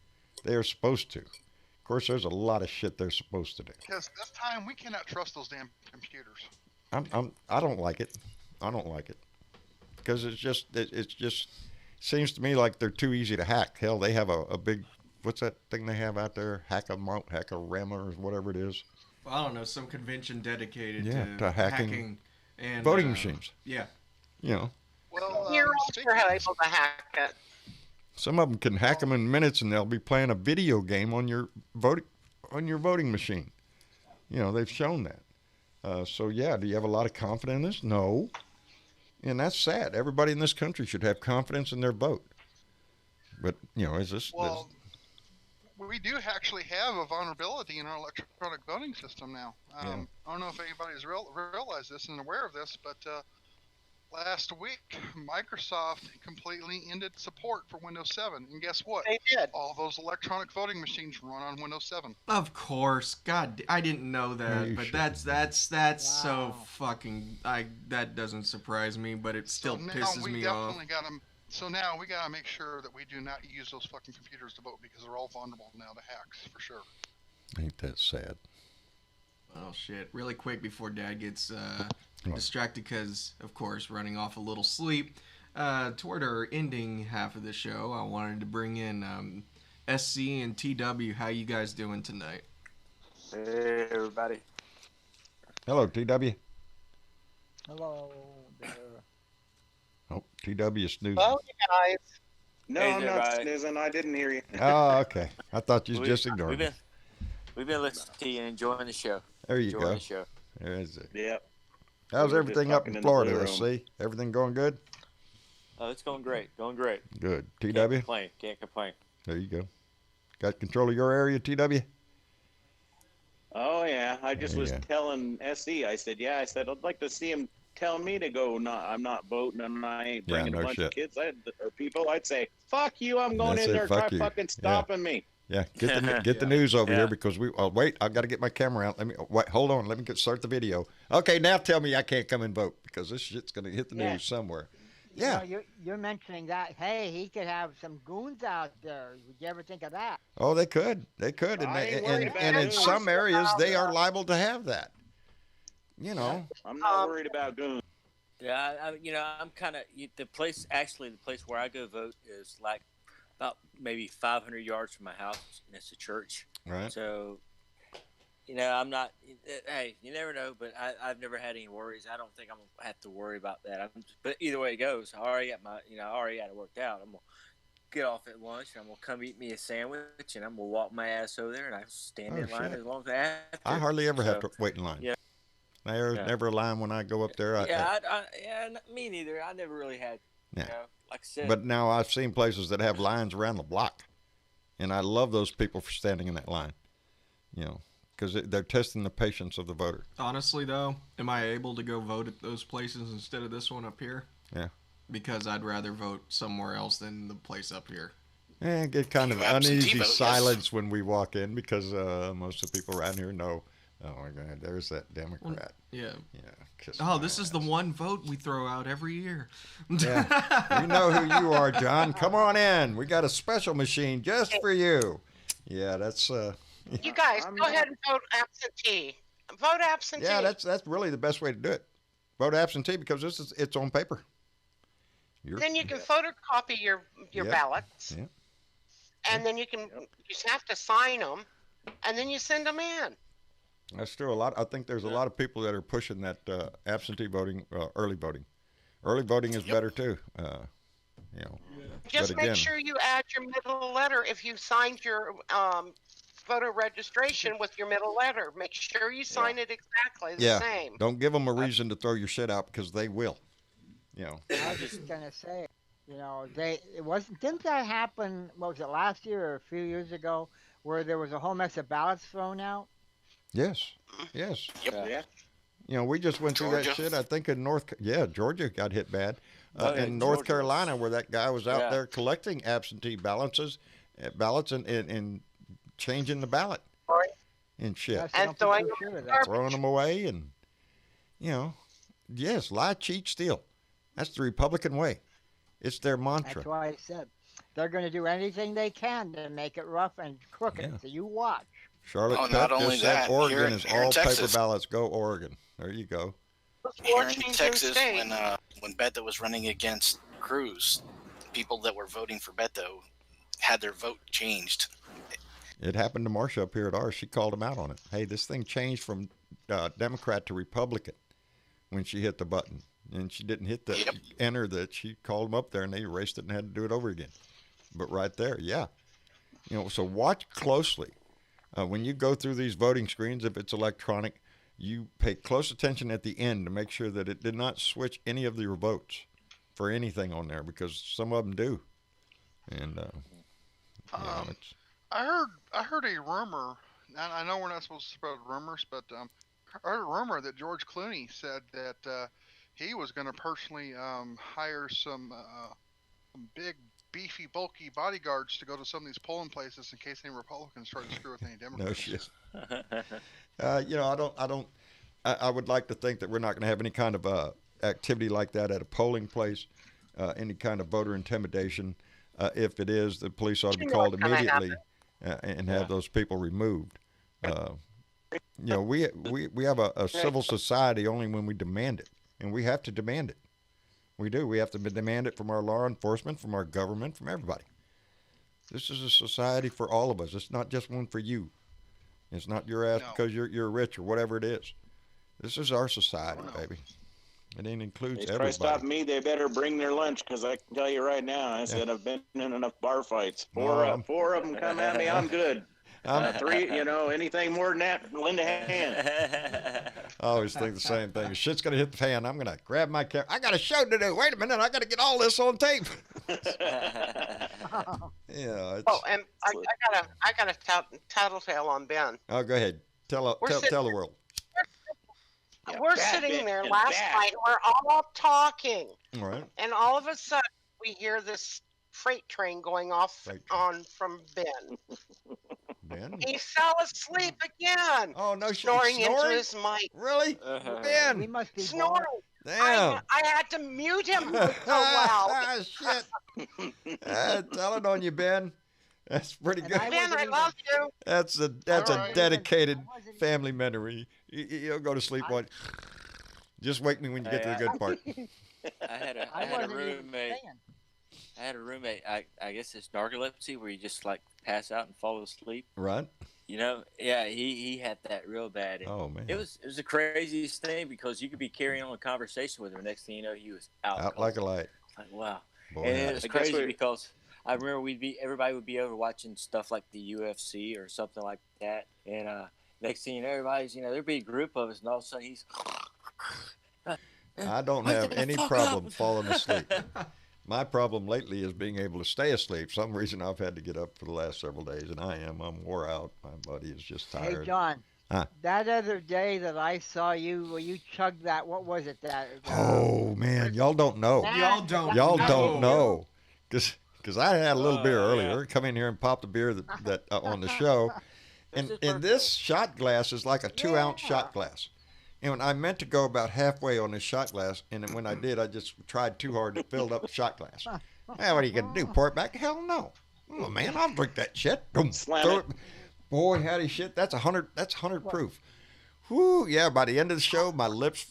They are supposed to. Of course, there's a lot of shit they're supposed to do. Because this time we cannot trust those damn computers. I don't like it. I don't like it because it just seems to me like they're too easy to hack. Hell, they have a big, what's that thing they have out there? Hack-a-Rama or whatever it is. Well, I don't know, some convention dedicated to hacking and voting machines. Yeah. You know. Well, you're able to hack it. Some of them can hack them in minutes, and they'll be playing a video game on your voting on your voting machine. They've shown that. So yeah, do you have a lot of confidence in this? No. And that's sad. Everybody in this country should have confidence in their vote. But, is this... Well, we do actually have a vulnerability in our electronic voting system now. Yeah. I don't know if anybody's realized this and aware of this, but last week, Microsoft completely ended support for Windows 7. And guess what? They did. All those electronic voting machines run on Windows 7. Of course. God, I didn't know that, you but shouldn't. that's so Wow. fucking... that doesn't surprise me, but it still So now pisses we me off. definitely got to. So now we got to make sure that we do not use those fucking computers to vote because they're all vulnerable now to hacks for sure. Ain't that sad? Oh shit! Really quick before Dad gets What? distracted, because of course running off a little sleep. Toward our ending half of the show, I wanted to bring in SC and TW. How you guys doing tonight? Hey, everybody. Hello, TW. Hello there. Oh, TW is snoozing. Well, you guys. No, Hey, I'm not everybody. snoozing. I didn't hear you. Oh, okay. I thought you We- just ignored me. We've been listening to you and enjoying the show. There you Enjoying go. the show. There is it. Yep. How's We were everything just up talking in in the Florida, blue SC? Everything going good? Oh, it's going great. Going great. Good. Can't TW? complain. Can't complain. There you go. Got control of your area, TW? Oh yeah. I just There was you go. telling SE. I said, yeah. I said I'd like to see him tell me to go. I'm not voting, and I ain't Yeah, bringing no a bunch shit. of kids or people. I'd say, fuck you. I'm going That's in it, there. fuck Try you. fucking stopping me. Yeah, get the news over Yeah. here because we. Oh, wait, I've got to get my camera out. Wait, hold on. Let me start the video. Okay, now tell me I can't come and vote because this shit's gonna hit the Yeah. news somewhere. You Yeah. know, you're mentioning that. Hey, he could have some goons out there. Would you ever think of that? Oh, they could, and I ain't and, worried and, about and in goons. some areas they are liable to have that. I'm not worried about goons. Yeah, I'm kind of the place where I go vote is like about maybe 500 yards from my house, and it's a church. Right. So, I'm not. Hey, you never know, but I've never had any worries. I don't think I'm gonna have to worry about that. But either way it goes, I already got it worked out. I'm gonna get off at lunch. I'm gonna come eat me a sandwich, and I'm gonna walk my ass over there, and I stand Oh, in line shit. as long as I have to. I hardly ever have So, to wait in line. yeah. There's Yeah. never a line when I go up there. Me neither. I never really had. Yeah. Like I said. But now I've seen places that have lines around the block, and I love those people for standing in that line. Because they're testing the patience of the voter. Honestly, though, am I able to go vote at those places instead of this one up here? Yeah. Because I'd rather vote somewhere else than the place up here. And get kind of Absentee uneasy vote, yes. silence when we walk in because most of the people around here know. Oh my God, there's that Democrat. Yeah. Yeah. kiss Oh, my this is the ass. one vote we throw out every year. Yeah. We know who you are, John. Come on in. We got a special machine just for you. Yeah, that's. You guys, I'm go not- ahead and vote absentee. Vote absentee. Yeah, that's really the best way to do it. Vote absentee because it's on paper. Then you can photocopy your Yep. ballots, Yep. and then you just have to sign them, and then you send them in. That's true. I think there's a lot of people that are pushing that absentee voting, early voting. Early voting is better too. Just But make again- sure you add your middle letter if you signed your voter registration with your middle letter. Make sure you sign it exactly the Yeah. same. Don't give them a reason to throw your shit out because they will. I was just gonna say, didn't that happen? What was it, last year or a few years ago, where there was a whole mess of ballots thrown out? Yes. Yes. Yeah. We just went through that Georgia. shit. I think in Georgia got hit bad. Oh, yeah, in North Georgia Carolina, was- where that guy was out Yeah. there collecting absentee ballots and changing the ballot Right. and shit, Yes, And don't be throwing so them sure in of the that. throwing them away, and yes, lie, cheat, steal. That's the Republican way. It's their mantra. That's why I said they're going to do anything they can to make it rough and crooked. Yeah. So you watch. Charlotte Oh, Pep not just only said that, Oregon here in- is here in all paper Texas. ballots. Go Oregon. There you go. Here in Washington Texas, State. when Beto was running against Cruz, people that were voting for Beto had their vote changed. It happened to Marsha up here at ours. She called him out on it. Hey, this thing changed from Democrat to Republican when she hit the button. And she didn't hit the Yep. enter that. She called them up there and they erased it and had to do it over again. But right there, yeah. So watch closely When you go through these voting screens, if it's electronic, you pay close attention at the end to make sure that it did not switch any of your votes for anything on there, because some of them do. And it's, I heard a rumor. And I know we're not supposed to spread rumors, but I heard a rumor that George Clooney said that he was going to personally hire some big, beefy, bulky bodyguards to go to some of these polling places in case any Republicans try to screw with any Democrats. no shit. I would like to think that we're not going to have any kind of activity like that at a polling place, any kind of voter intimidation. If it is, the police ought to be called immediately and have those people removed. We have a civil society only when we demand it, and we have to demand it. We do. We have to demand it from our law enforcement, from our government, from everybody. This is a society for all of us. It's not just one for you. It's not your ass because you're rich or whatever it is. This is our society, baby. It includes They everybody. try to stop me, they better bring their lunch, because I can tell you right now, I said I've been in enough bar fights. Four of them come at me, I'm good. Three, anything more than that, lend a hand. I always think the same thing. If shit's going to hit the fan, I'm going to grab my camera. I got a show to do. Wait a minute. I got to get all this on tape. And I got a tattletale on Ben. Oh, go ahead. Tell the world. We're sitting there last night. We're all talking. All right. And all of a sudden, we hear this freight train going off on from Ben. Ben? He fell asleep again. Oh, no shit. Snoring into his mic. Really? Ben? We must be snoring. Damn. I had to mute him. So loud. Shit. Telling on you, Ben. That's pretty good. Ben, I love you. That's a dedicated family memory. You'll go to sleep one. Just wake me when you get to the good part. I had a roommate. I had a roommate. I guess it's narcolepsy, where you just like pass out and fall asleep. Right. He had that real bad. And oh man. It was the craziest thing, because you could be carrying on a conversation with him. Next thing you know, he was out like a light. Like, wow. Boy, and it was crazy because I remember everybody would be over watching stuff like the UFC or something like that, and next thing you know, everybody's there'd be a group of us, and all of a sudden he's. I don't have any problem falling asleep. My problem lately is being able to stay asleep. Some reason I've had to get up for the last several days, and I'm wore out. My body is just tired. Hey, John. Huh? That other day that I saw you, where you chugged that, what was it? Oh man, y'all don't know. Y'all don't know, because I had a little beer earlier. Come in here and pop the beer that on the show, and this shot glass is like a 2-ounce shot glass. And I meant to go about halfway on this shot glass, and then when I did, I just tried too hard to fill up the shot glass. Hey, what are you gonna do? Pour it back? Hell no. Oh man, I'll drink that shit. Boom. Boy, howdy shit. That's 100. That's 100 proof. Whoo, yeah. By the end of the show,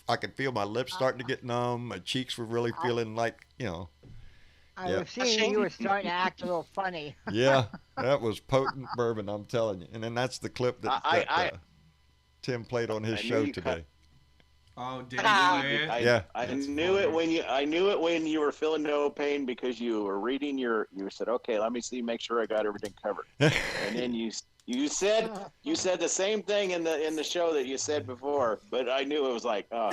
I could feel my lips starting to get numb. My cheeks were really feeling like, I was seeing you were starting to act a little funny. Yeah, that was potent bourbon, I'm telling you. And then that's the clip that Tim played on his show today. Oh, did he? Yeah. I knew it when you were feeling no pain, because you were reading you said, okay, let me make sure I got everything covered. And then you said the same thing in the show that you said before, but I knew it was like, oh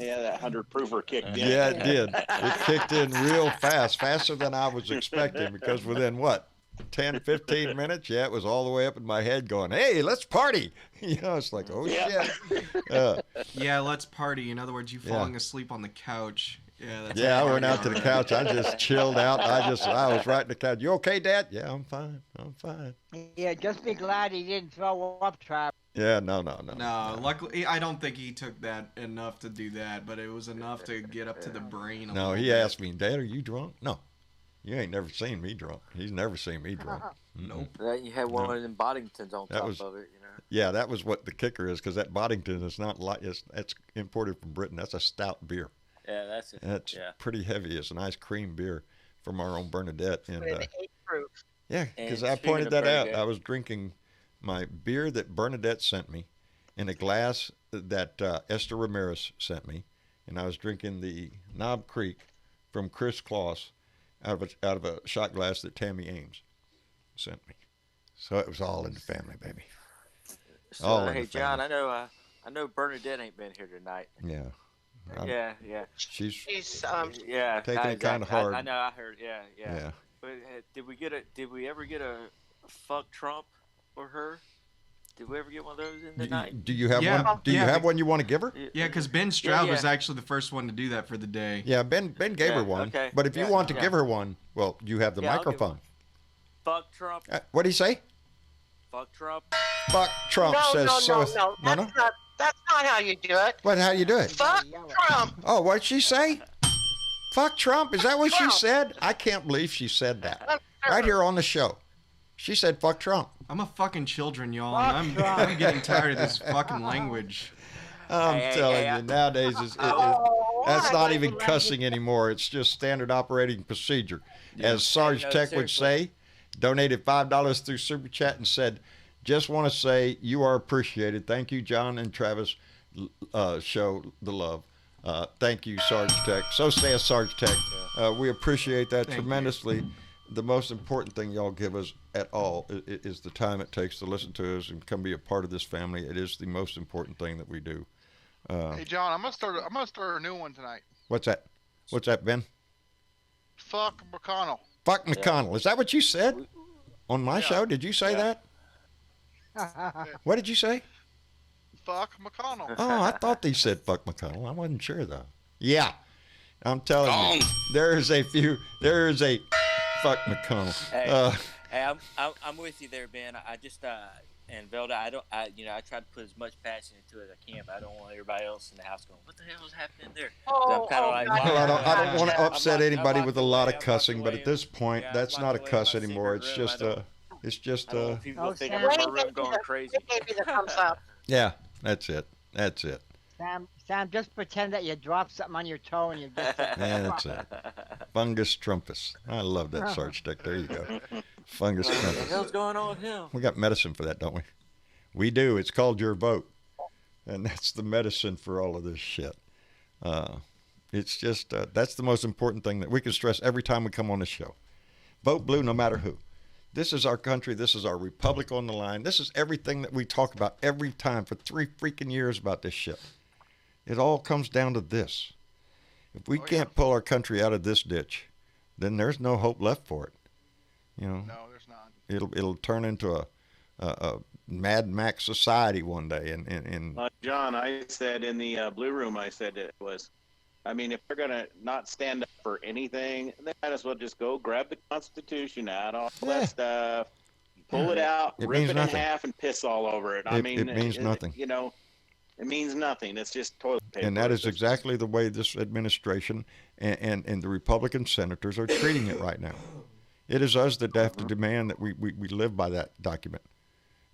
yeah, that 100 proofer kicked in. Yeah, it did. It kicked in real fast, faster than I was expecting, because within 10, 15 minutes, it was all the way up in my head going, hey, let's party. It's like, oh shit. Yeah, let's party. In other words, you falling asleep on the couch. Yeah, I went out to the couch. I just chilled out. I was right in the couch. You okay, Dad? Yeah, I'm fine. Yeah, just be glad he didn't throw up, Travis. Yeah, no. No, luckily, I don't think he took that enough to do that, but it was enough to get up to the brain. No, he asked me, Dad, are you drunk? No. You ain't never seen me drunk. He's never seen me drunk. Nope. You had one of them Boddingtons on top of it, Yeah, that was what the kicker is, because that Boddington is not like it's imported from Britain. That's a stout beer. Yeah, that's it. That's pretty heavy. It's a nice cream beer from our own Bernadette, and yeah, because I pointed that out. Good. I was drinking my beer that Bernadette sent me in a glass that Esther Ramirez sent me, and I was drinking the Knob Creek from Chris Kloss out of a shot glass that Tammy Ames sent me. So it was all in the family, baby. So, All in hey, the John, family. I know Bernadette ain't been here tonight. Yeah. Yeah. She's Yeah, taking it kind of hard. I know. I heard. Yeah. Yeah. But did we ever get a fuck Trump or her? Did we ever get one of those in tonight? Do you have Yeah. one? Do you Yeah. have one you want to give her? Yeah, because Ben Stroud was yeah. actually the first one to do that for the day. Yeah, Ben gave Yeah, her one. okay. But if you Yeah, want to yeah. give her one, well, you have the Yeah, I'll give microphone. one. Fuck Trump. What do you say? Fuck Trump. Fuck Trump No, says no, so. no. That's not how you do it. What? How you do it? Fuck Trump. Oh, what'd she say? Fuck Trump? Is that what she Trump. said? I can't believe she said that. Right here on the show. She said fuck Trump. I'm a fucking children, y'all. Fuck And Trump. I'm getting tired of this fucking language. I'm Hey, telling hey, you, nowadays that's not even cussing anymore. It's just standard operating procedure. As Sarge no, Tech would seriously. say, donated $5 through Super Chat and said, just want to say you are appreciated. Thank you, John and Travis. Show the love. Thank you, Sarge Tech. So says Sarge Tech. We appreciate that Thank you. tremendously. The most important thing y'all give us at all is the time it takes to listen to us and come be a part of this family. It is the most important thing that we do. Hey John, I'm gonna start a new one tonight. What's that? What's that, Ben? Fuck McConnell. Fuck McConnell. Is that what you said on my Yeah. show? Did you say Yeah. that? What did you say? Fuck McConnell. Oh, I thought they said fuck McConnell. I wasn't sure though. Yeah, I'm telling you, Wrong. there is a fuck McConnell. Hey, hey, I'm with you there, Ben. I just and Velda, I try to put as much passion into it as I can, but I don't want everybody else in the house going, "What the hell is happening there?" So I'm kind of like, Well, I don't want to I'm upset locked- anybody I'm with a locked lot away- of I'm cussing, locked but away at this point, yeah, I'm that's locked not a away in cuss my anymore. It's secret room. just I don't- it's just I don't want people Oh, think Sam. I'm in my Wayne room going crazy. gave me the thumbs up. yeah, that's it. That's it. Sam, just pretend that you dropped something on your toe and you just. Yeah, that's it. Fungus trumpus. I love that Sarge Tech. There you go. Fungus What the trumpus. hell's going on with him? We got medicine for that, don't we? We do. It's called Your Vote. And that's the medicine for all of this shit. It's just, that's the most important thing that we can stress every time we come on the show. Vote blue no matter who. This is our country. This is our republic on the line. This is everything that we talk about every time for 3 freaking years about this shit. It all comes down to this. If we can't pull our country out of this ditch, then there's no hope left for it. You know, No, there's not. it'll turn into a Mad Max society one day. And John, I said in the Blue Room, I said it was, I mean, if they're going to not stand up for anything, they might as well just go grab the Constitution out, all Yeah. that stuff, pull it out, It rip means it nothing. in half, and piss all over it. I It mean, means nothing. You know, it means nothing. It's just toilet paper. and that is It's just- exactly the way this administration and the Republican senators are treating it right now. It is us that have to demand that we live by that document.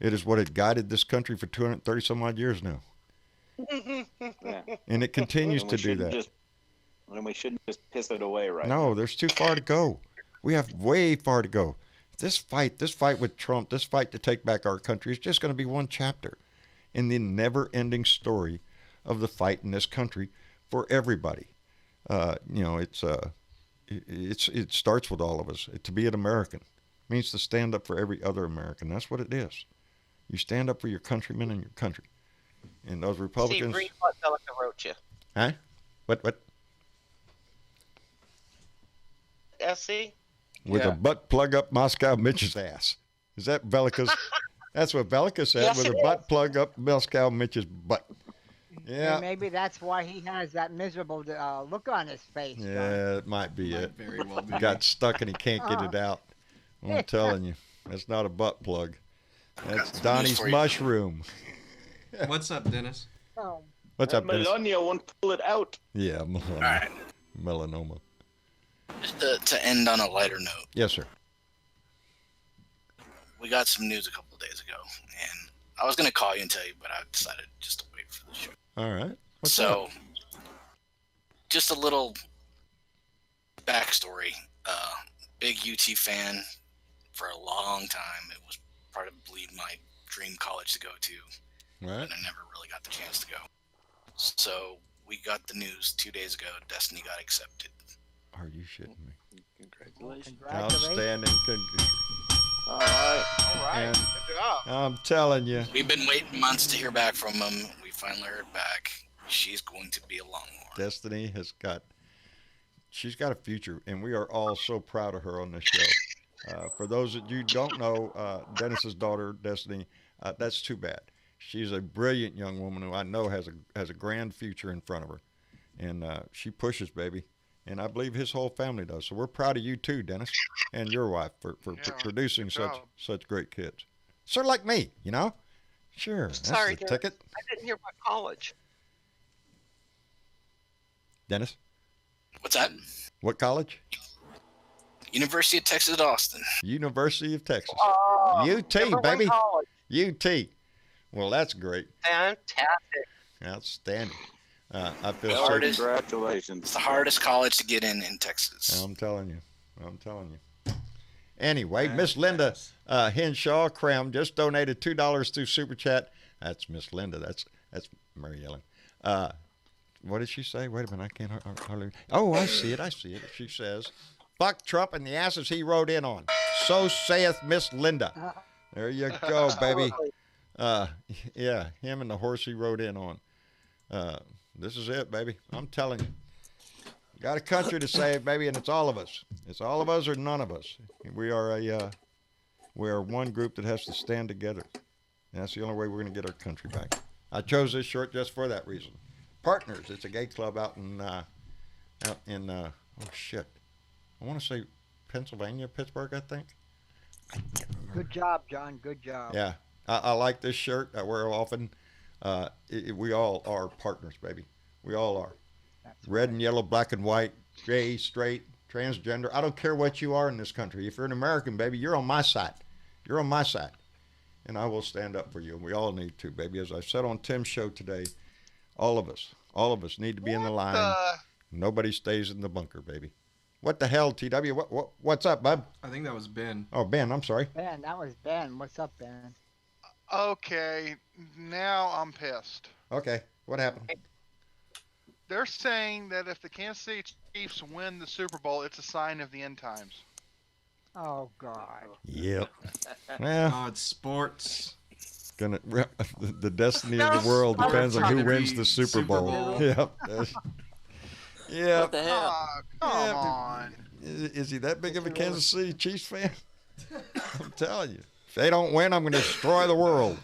It is what has guided this country for 230 some odd years now. Yeah. And it continues And to we do shouldn't that. and we shouldn't just piss it away right No, there's too far to go. We have way far to go. This fight with Trump, this fight to take back our country is just going to be one chapter in the never-ending story of the fight in this country for everybody. You know, it starts with all of us. To be an American means to stand up for every other American. That's what it is. You stand up for your countrymen and your country. And those Republicans. See, read what Bellica wrote you. Huh? What? SC? With a butt plug up Moscow Mitch's ass. Is that Bellica's? That's what Bellica said, Yes, with it a is. butt plug up Moscow Mitch's butt. Yeah. And maybe that's why he has that miserable look on his face. John. Yeah, it might be it. Very well be. Got stuck and he can't get it out. I'm telling you, that's not a butt plug. That's Donnie's for you. mushroom. What's up, Dennis? Oh. What's up, Dennis? Melania won't pull it out. Yeah, melanoma. All right. Melanoma. Just to end on a lighter note, Yes, sir. we got some news a couple of days ago, and I was gonna call you and tell you, but I decided just to wait for the show. All right. What's So, up? just a little backstory. Big UT fan for a long time. It was part of, I believe, my dream college to go to, All right. and I never really got the chance to go. So we got the news 2 days ago. Destiny got accepted. Are you shitting me? Congratulations. Congratulations. Outstanding. All right. All right. And Good job. I'm telling you, We've been waiting months to hear back from him. We finally heard back. She's going to be a Longhorn. Destiny she's got a future, and we are all so proud of her on this show. For those that you don't know, Dennis's daughter, Destiny, that's too bad. She's a brilliant young woman who I know has a grand future in front of her, and she pushes, baby, and I believe his whole family does. So we're proud of you too, Dennis, and your wife for producing such great kids. Sort of like me, you know. Sure, that's Sorry, the Dennis. ticket. I didn't hear what college. Dennis, What's that? what college? University of Texas at Austin. University of Texas. Oh, UT, number one baby. college. UT. Well, that's great. Fantastic. Outstanding. I feel Well, so. it is- Congratulations. It's the hardest college to get in Texas. I'm telling you. Anyway, Miss Linda Henshaw Cram just donated $2 through Super Chat. That's Miss Linda. That's Mary Ellen. What did she say? Wait a minute, I can't hardly. Oh, I see it. She says, "Fuck Trump and the asses he rode in on." So saith Miss Linda. There you go, baby. Yeah, him and the horse he rode in on. This is it, baby. I'm telling you. Got a country to save, baby, and it's all of us. It's all of us or none of us. We are one group that has to stand together. And that's the only way we're going to get our country back. I chose this shirt just for that reason. Partners. It's a gay club out in oh shit. I want to say Pennsylvania, Pittsburgh, I think. I can't remember. Good job, John. Good job. Yeah, I like this shirt. I wear it often. We all are partners, baby. We all are. That's Red and yellow, black and white, gay, straight, transgender. I don't care what you are in this country. If you're an American, baby, you're on my side. You're on my side. And I will stand up for you. And we all need to, baby. As I said on Tim's show today, all of us need to be in the line. Nobody stays in the bunker, baby. What the hell, TW? What's up, bub? I think that was Ben. Oh, Ben, I'm sorry. Ben, that was Ben. What's up, Ben? Okay, now I'm pissed. Okay, what happened? They're saying that if the Kansas City Chiefs win the Super Bowl, it's a sign of the end times. Oh God. Yep. Well, Oh, it's sports. the destiny of the world depends on who wins the Super Bowl. Yep. Yeah. What the hell? Oh, come on. Is he that big of a Kansas City Chiefs fan? I'm telling you. If they don't win, I'm going to destroy the world.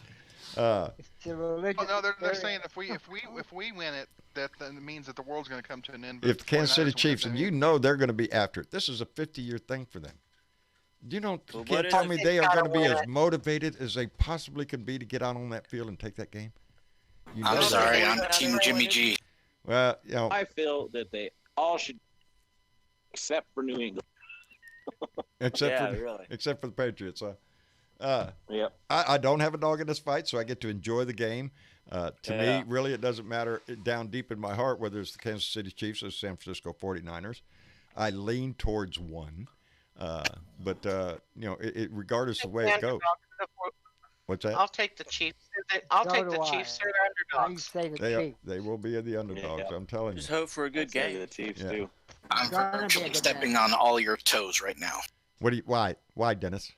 It's a religious. Oh, no, they're saying if we win it, that then means that the world's going to come to an end. If the Kansas City 49ers win Chiefs, it, and then you know they're going to be after it. This is a 50-year thing for them. You don't Well, what can't is tell it? me they are Gotta going to be win as it. motivated as they possibly can be to get out on that field and take that game. You know I'm that. sorry. I'm Team Jimmy G. Well, you know, I feel that they all should, except for New England. Yeah, really. except for the Patriots. Yep. I don't have a dog in this fight, so I get to enjoy the game. To Yeah. me, really, it doesn't matter down deep in my heart whether it's the Kansas City Chiefs or the San Francisco 49ers. I lean towards one. But you know, regardless of the way it goes. What's that? I'll take the Chiefs. I'll So take do the I. Chiefs. They're I underdogs. say the They Chiefs. will be the underdogs. Yeah. I'm telling you. Just hope for a good I'd say game. The Chiefs Yeah. do. I'm Gonna be a virtually good stepping game. on all your toes right now. What do you? Why, Dennis?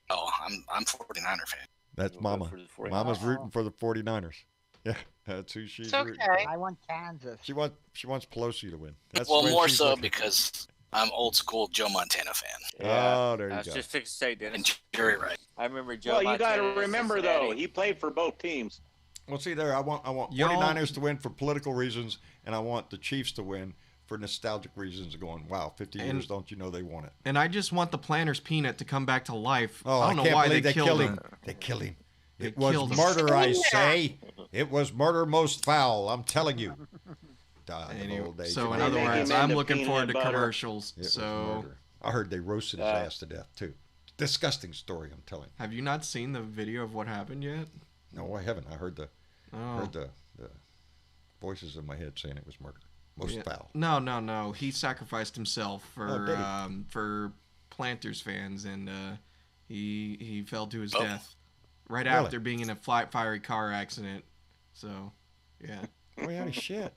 Oh, I'm 49er fan. That's We'll go Mama. for the 49ers. Mama's rooting for the 49ers. Yeah, that's who she's It's rooting. okay. I want Kansas. She wants Pelosi to win. That's Well, the way more she's so looking. because I'm old school Joe Montana fan. Oh, there I you was go. just fixed to say, Dennis. And Jerry Rice. I remember Joe. Well, you got to Montana in remember Cincinnati. though, he played for both teams. Well, see there, I want Y'all- 49ers to win for political reasons, and I want the Chiefs to win for nostalgic reasons. Going, wow, 50 And- years, don't you know they won it? And I just want the Planter's Peanut to come back to life. Oh, I don't know can't why believe they killed him. They killed him. They It was killed him. murder, I Yeah. say. It was murder most foul. I'm telling you. Died of Anyway, old age. so in They other make him words, into I'm looking peanut forward to butter. commercials. It was So, murder. I heard they roasted his ass to death too. Disgusting story. I'm telling you. have you not seen the video of what happened yet? No, I haven't. I heard the Oh, voices in my head saying it was murder. Most yeah. foul. No. He sacrificed himself Oh, did he? for Planters fans, and he fell to his Oh. death right Really? after being in a fiery car accident. So, yeah. Oh, yeah, shit.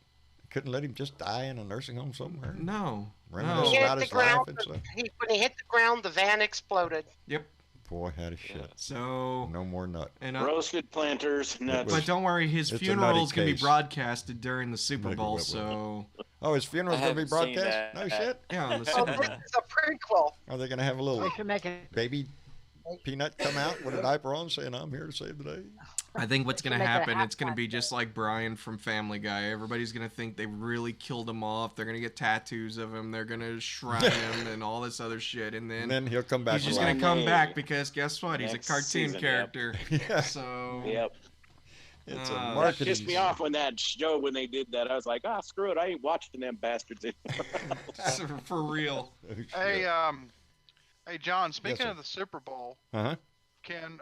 couldn't let him just die in a nursing home somewhere? No. Reminisce He hit about the his life ground. and stuff? When he hit the ground, the van exploded. Yep. Boy, had a shit. So No more nut. and Roasted planters, nuts. but don't worry, his It's a funeral's nutty gonna be case. broadcasted during the Super Wait, Bowl. wait, wait. So Oh, his funeral's I going to be haven't seen broadcast? that. No shit. yeah, on the Oh, Super this Bowl. is a prequel. Are they going to have a little They should make it. baby Peanut come out with a diaper on saying, I'm here to save the day? I think what's gonna Make it a happen, it's gonna halftime be just like Brian from Family Guy. Everybody's gonna think they really killed him off. They're gonna get tattoos of him. They're gonna shrine him and all this other shit. And And then then he'll come back he's just alive. gonna come Hey. back because guess what? He's a Next cartoon season, yep. character. Yeah. So Yep. It's Uh, a that That marketing. pissed me off when that show when they did that. I was like, screw it, I ain't watching them bastards anymore. for real. Hey, John. Speaking sir. of the Super Bowl, Uh-huh.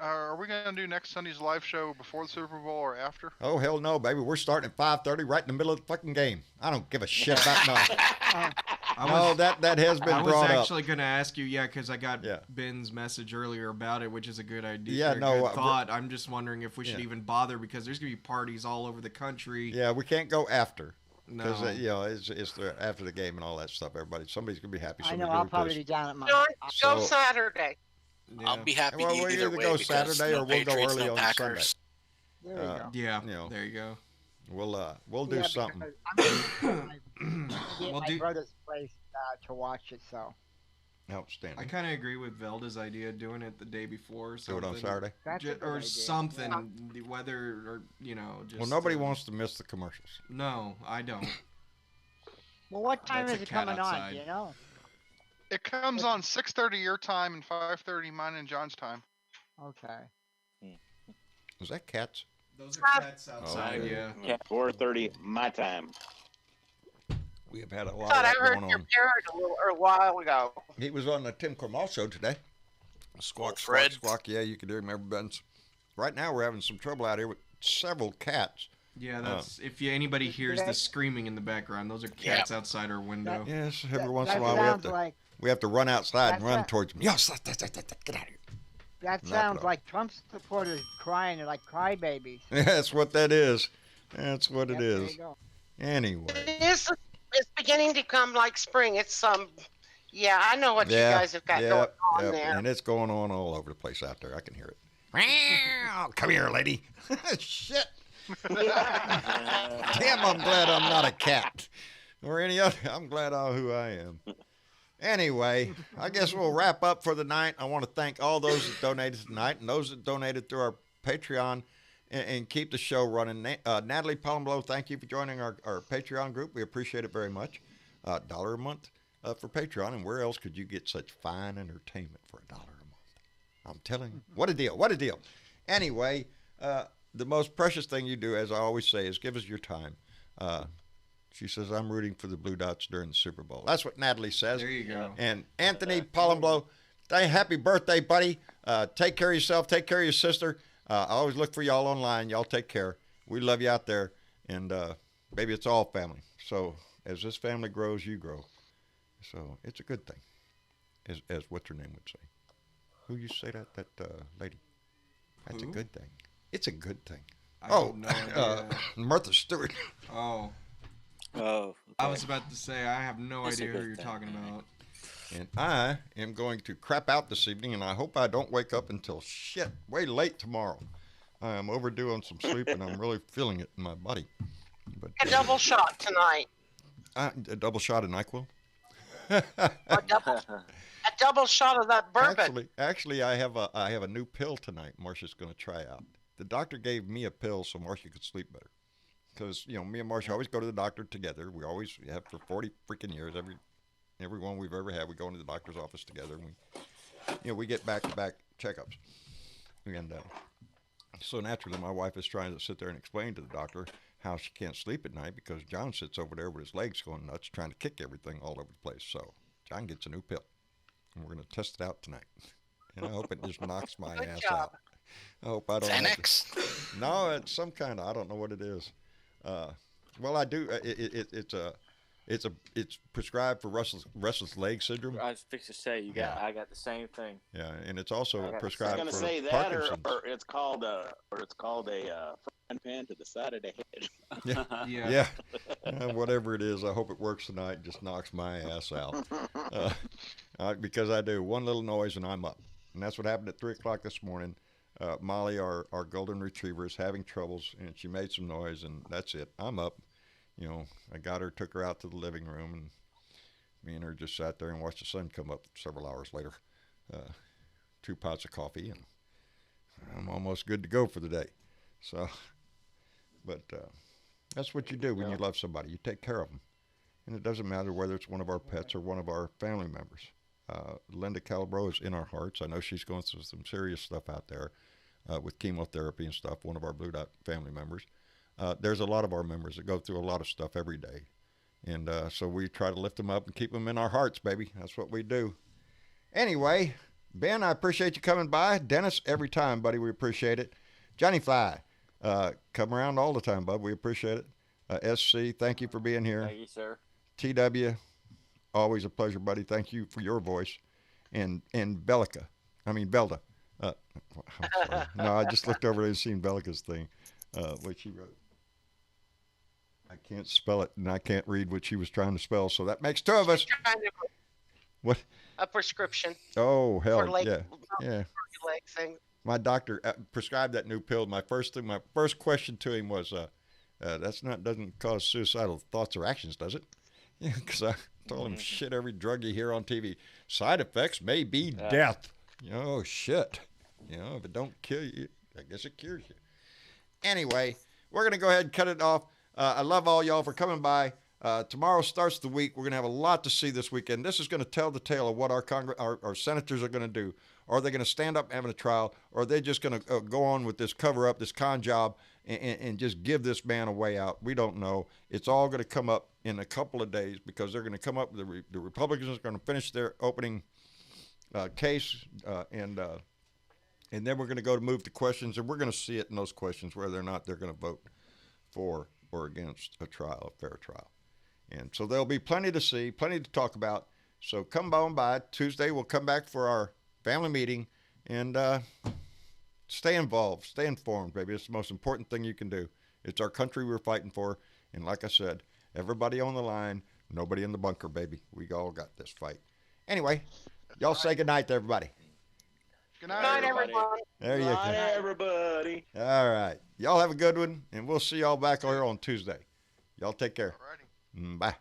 are we gonna do next Sunday's live show before the Super Bowl or after? Oh, hell no, baby. We're starting at 5:30 right in the middle of the fucking game. I don't give a shit about nothing. No, that has been I was brought up. actually gonna ask you, yeah, because I got Yeah. Ben's message earlier about it, which is a good idea. Yeah, a no, good thought. I'm just wondering if we should yeah. even bother because there's gonna be parties all over the country. Yeah, we can't go after. No. Because, it's the, after the game and all that stuff. Somebody's going to be happy. I Somebody's know. gonna I'll be probably pissed. be down at my. John, go So- Saturday. I'll be happy Well, we'll either either way go because Saturday no or we'll go Patriots, early no on Packers. There we go. Yeah, You know. there you go. We'll do Yeah, something. because I'm gonna be at Well, my brother's place to watch it. So Outstanding. I kind of agree with Velda's idea of doing it the day before. Or Do it something. on Saturday. that's a good Or idea. something. Yeah. The weather, or just. Well, nobody wants to miss the commercials. No, I don't. Well, what time That's is a it cat coming outside. on? Do you know? It comes on 6:30 your time and 5:30 mine and John's time. Okay. Is that cats? Those are cats Oh, outside. okay. Yeah. 4:30 my time. We have had a lot Thought of I that heard going your on. parrot a while ago. He was on the Tim Cormal show today. Squawk, Fred. squawk, squawk. Yeah, you can hear him ever Ben's. Right now, we're having some trouble out here with several cats. Yeah, that's if anybody hears the screaming in the background, those are cats outside our window. Yes, every once in That a while sounds like we have to run outside and That run sound- towards them. Yes, get out of here. that Knock it sounds off. like Trump supporters crying like crybabies. That's what that is. That's what it Yep, there is. you go. Anyway. It's beginning to come like spring. It's yeah, I know what you guys have got going on there. And it's going on all over the place out there. I can hear it. Meow. Come here, lady. Shit. Damn, I'm glad I'm not a cat or any other. I'm glad I'm who I am. Anyway, I guess we'll wrap up for the night. I want to thank all those that donated tonight and those that donated through our Patreon and keep the show running. Natalie Palmblow, thank you for joining our Patreon group. We appreciate it very much. $1 a month for Patreon. And where else could you get such fine entertainment for $1 a month? I'm telling you, what a deal. What a deal. Anyway, the most precious thing you do, as I always say, is give us your time. She says, I'm rooting for the Blue Dots during the Super Bowl. That's what Natalie says. There you go. And Anthony Palmblow, happy birthday, buddy. Take care of yourself. Take care of your sister. I always look for y'all online. Y'all take care. We love you out there. And, baby, it's all family. So as this family grows, you grow. So it's a good thing, as what's her name would say. Who used to say that? That lady. That's a good thing. It's a good thing. I have no idea. Martha Stewart. Oh. Oh. I was about to say I have no It's a idea who good you're thing. talking about. And I am going to crap out this evening, and I hope I don't wake up until way late tomorrow. I am overdue on some sleep, and I'm really feeling it in my body. But A double shot tonight. a double shot of NyQuil. A double shot of that bourbon. Actually, I have a new pill tonight. Marcia's going to try out. The doctor gave me a pill so Marcia could sleep better. Because me and Marcia always go to the doctor together. We always have for 40 freaking years. Every one we've ever had, we go into the doctor's office together, and we get back-to-back checkups. And so naturally, my wife is trying to sit there and explain to the doctor how she can't sleep at night because John sits over there with his legs going nuts, trying to kick everything all over the place. So John gets a new pill, and we're going to test it out tonight. And I hope it just knocks my Good ass job. out. I hope I don't. have to- Xanax. No, it's some kind of, I don't know what it is. Well, I do. It's prescribed for restless leg syndrome. I was fixing to say I got the same thing. Yeah, and it's also I was prescribed going to for say that, Parkinson's. or it's called a pan to the side of the head. Yeah. Whatever it is, I hope it works tonight. Just knocks my ass out. Because I do one little noise and I'm up. And that's what happened at 3 o'clock this morning. Molly, our golden retriever, is having troubles, and she made some noise, and that's it. I'm up. I got her, took her out to the living room, and me and her just sat there and watched the sun come up several hours later. 2 pots of coffee, and I'm almost good to go for the day. So, but that's what you do when you love somebody. You take care of them. And it doesn't matter whether it's one of our pets or one of our family members. Linda Calabro is in our hearts. I know she's going through some serious stuff out there with chemotherapy and stuff, one of our Blue Dot family members. There's a lot of our members that go through a lot of stuff every day. And so we try to lift them up and keep them in our hearts, baby. That's what we do. Anyway, Ben, I appreciate you coming by. Dennis, every time, buddy, we appreciate it. Johnny Fly, come around all the time, bud. We appreciate it. SC, thank you for being here. Thank you, sir. TW, always a pleasure, buddy. Thank you for your voice. And Velda. No, I just looked over there and seen Bellica's thing, what she wrote. I can't spell it, and I can't read what she was trying to spell, so that makes 2 of us. What? A prescription. Oh, hell, for leg, yeah. leg thing. My doctor prescribed that new pill. My first question to him was, doesn't cause suicidal thoughts or actions, does it? Yeah, because I told him, shit, every drug you hear on TV, side effects may be death. Oh, shit. If it don't kill you, I guess it cures you. Anyway, we're going to go ahead and cut it off. I love all y'all for coming by. Tomorrow starts the week. We're going to have a lot to see this weekend. This is going to tell the tale of what our senators are going to do. Are they going to stand up having a trial, or are they just going to go on with this cover-up, this con job, and just give this man a way out? We don't know. It's all going to come up in a couple of days because they're going to come up, the Republicans are going to finish their opening case, and then we're going to go to move to questions, and we're going to see it in those questions whether or not they're going to vote for or against a fair trial. And so there'll be plenty to see, plenty to talk about. So come on by. Tuesday we'll come back for our family meeting, and stay involved, stay informed, baby. It's the most important thing you can do. It's our country we're fighting for. And like I said, everybody on the line, nobody in the bunker, baby. We all got this fight. Anyway, y'all say good night to everybody. Good night, everybody. There you go. Good night, everybody. All right. Y'all have a good one, and we'll see y'all back here on Tuesday. Y'all take care. Alrighty. Bye.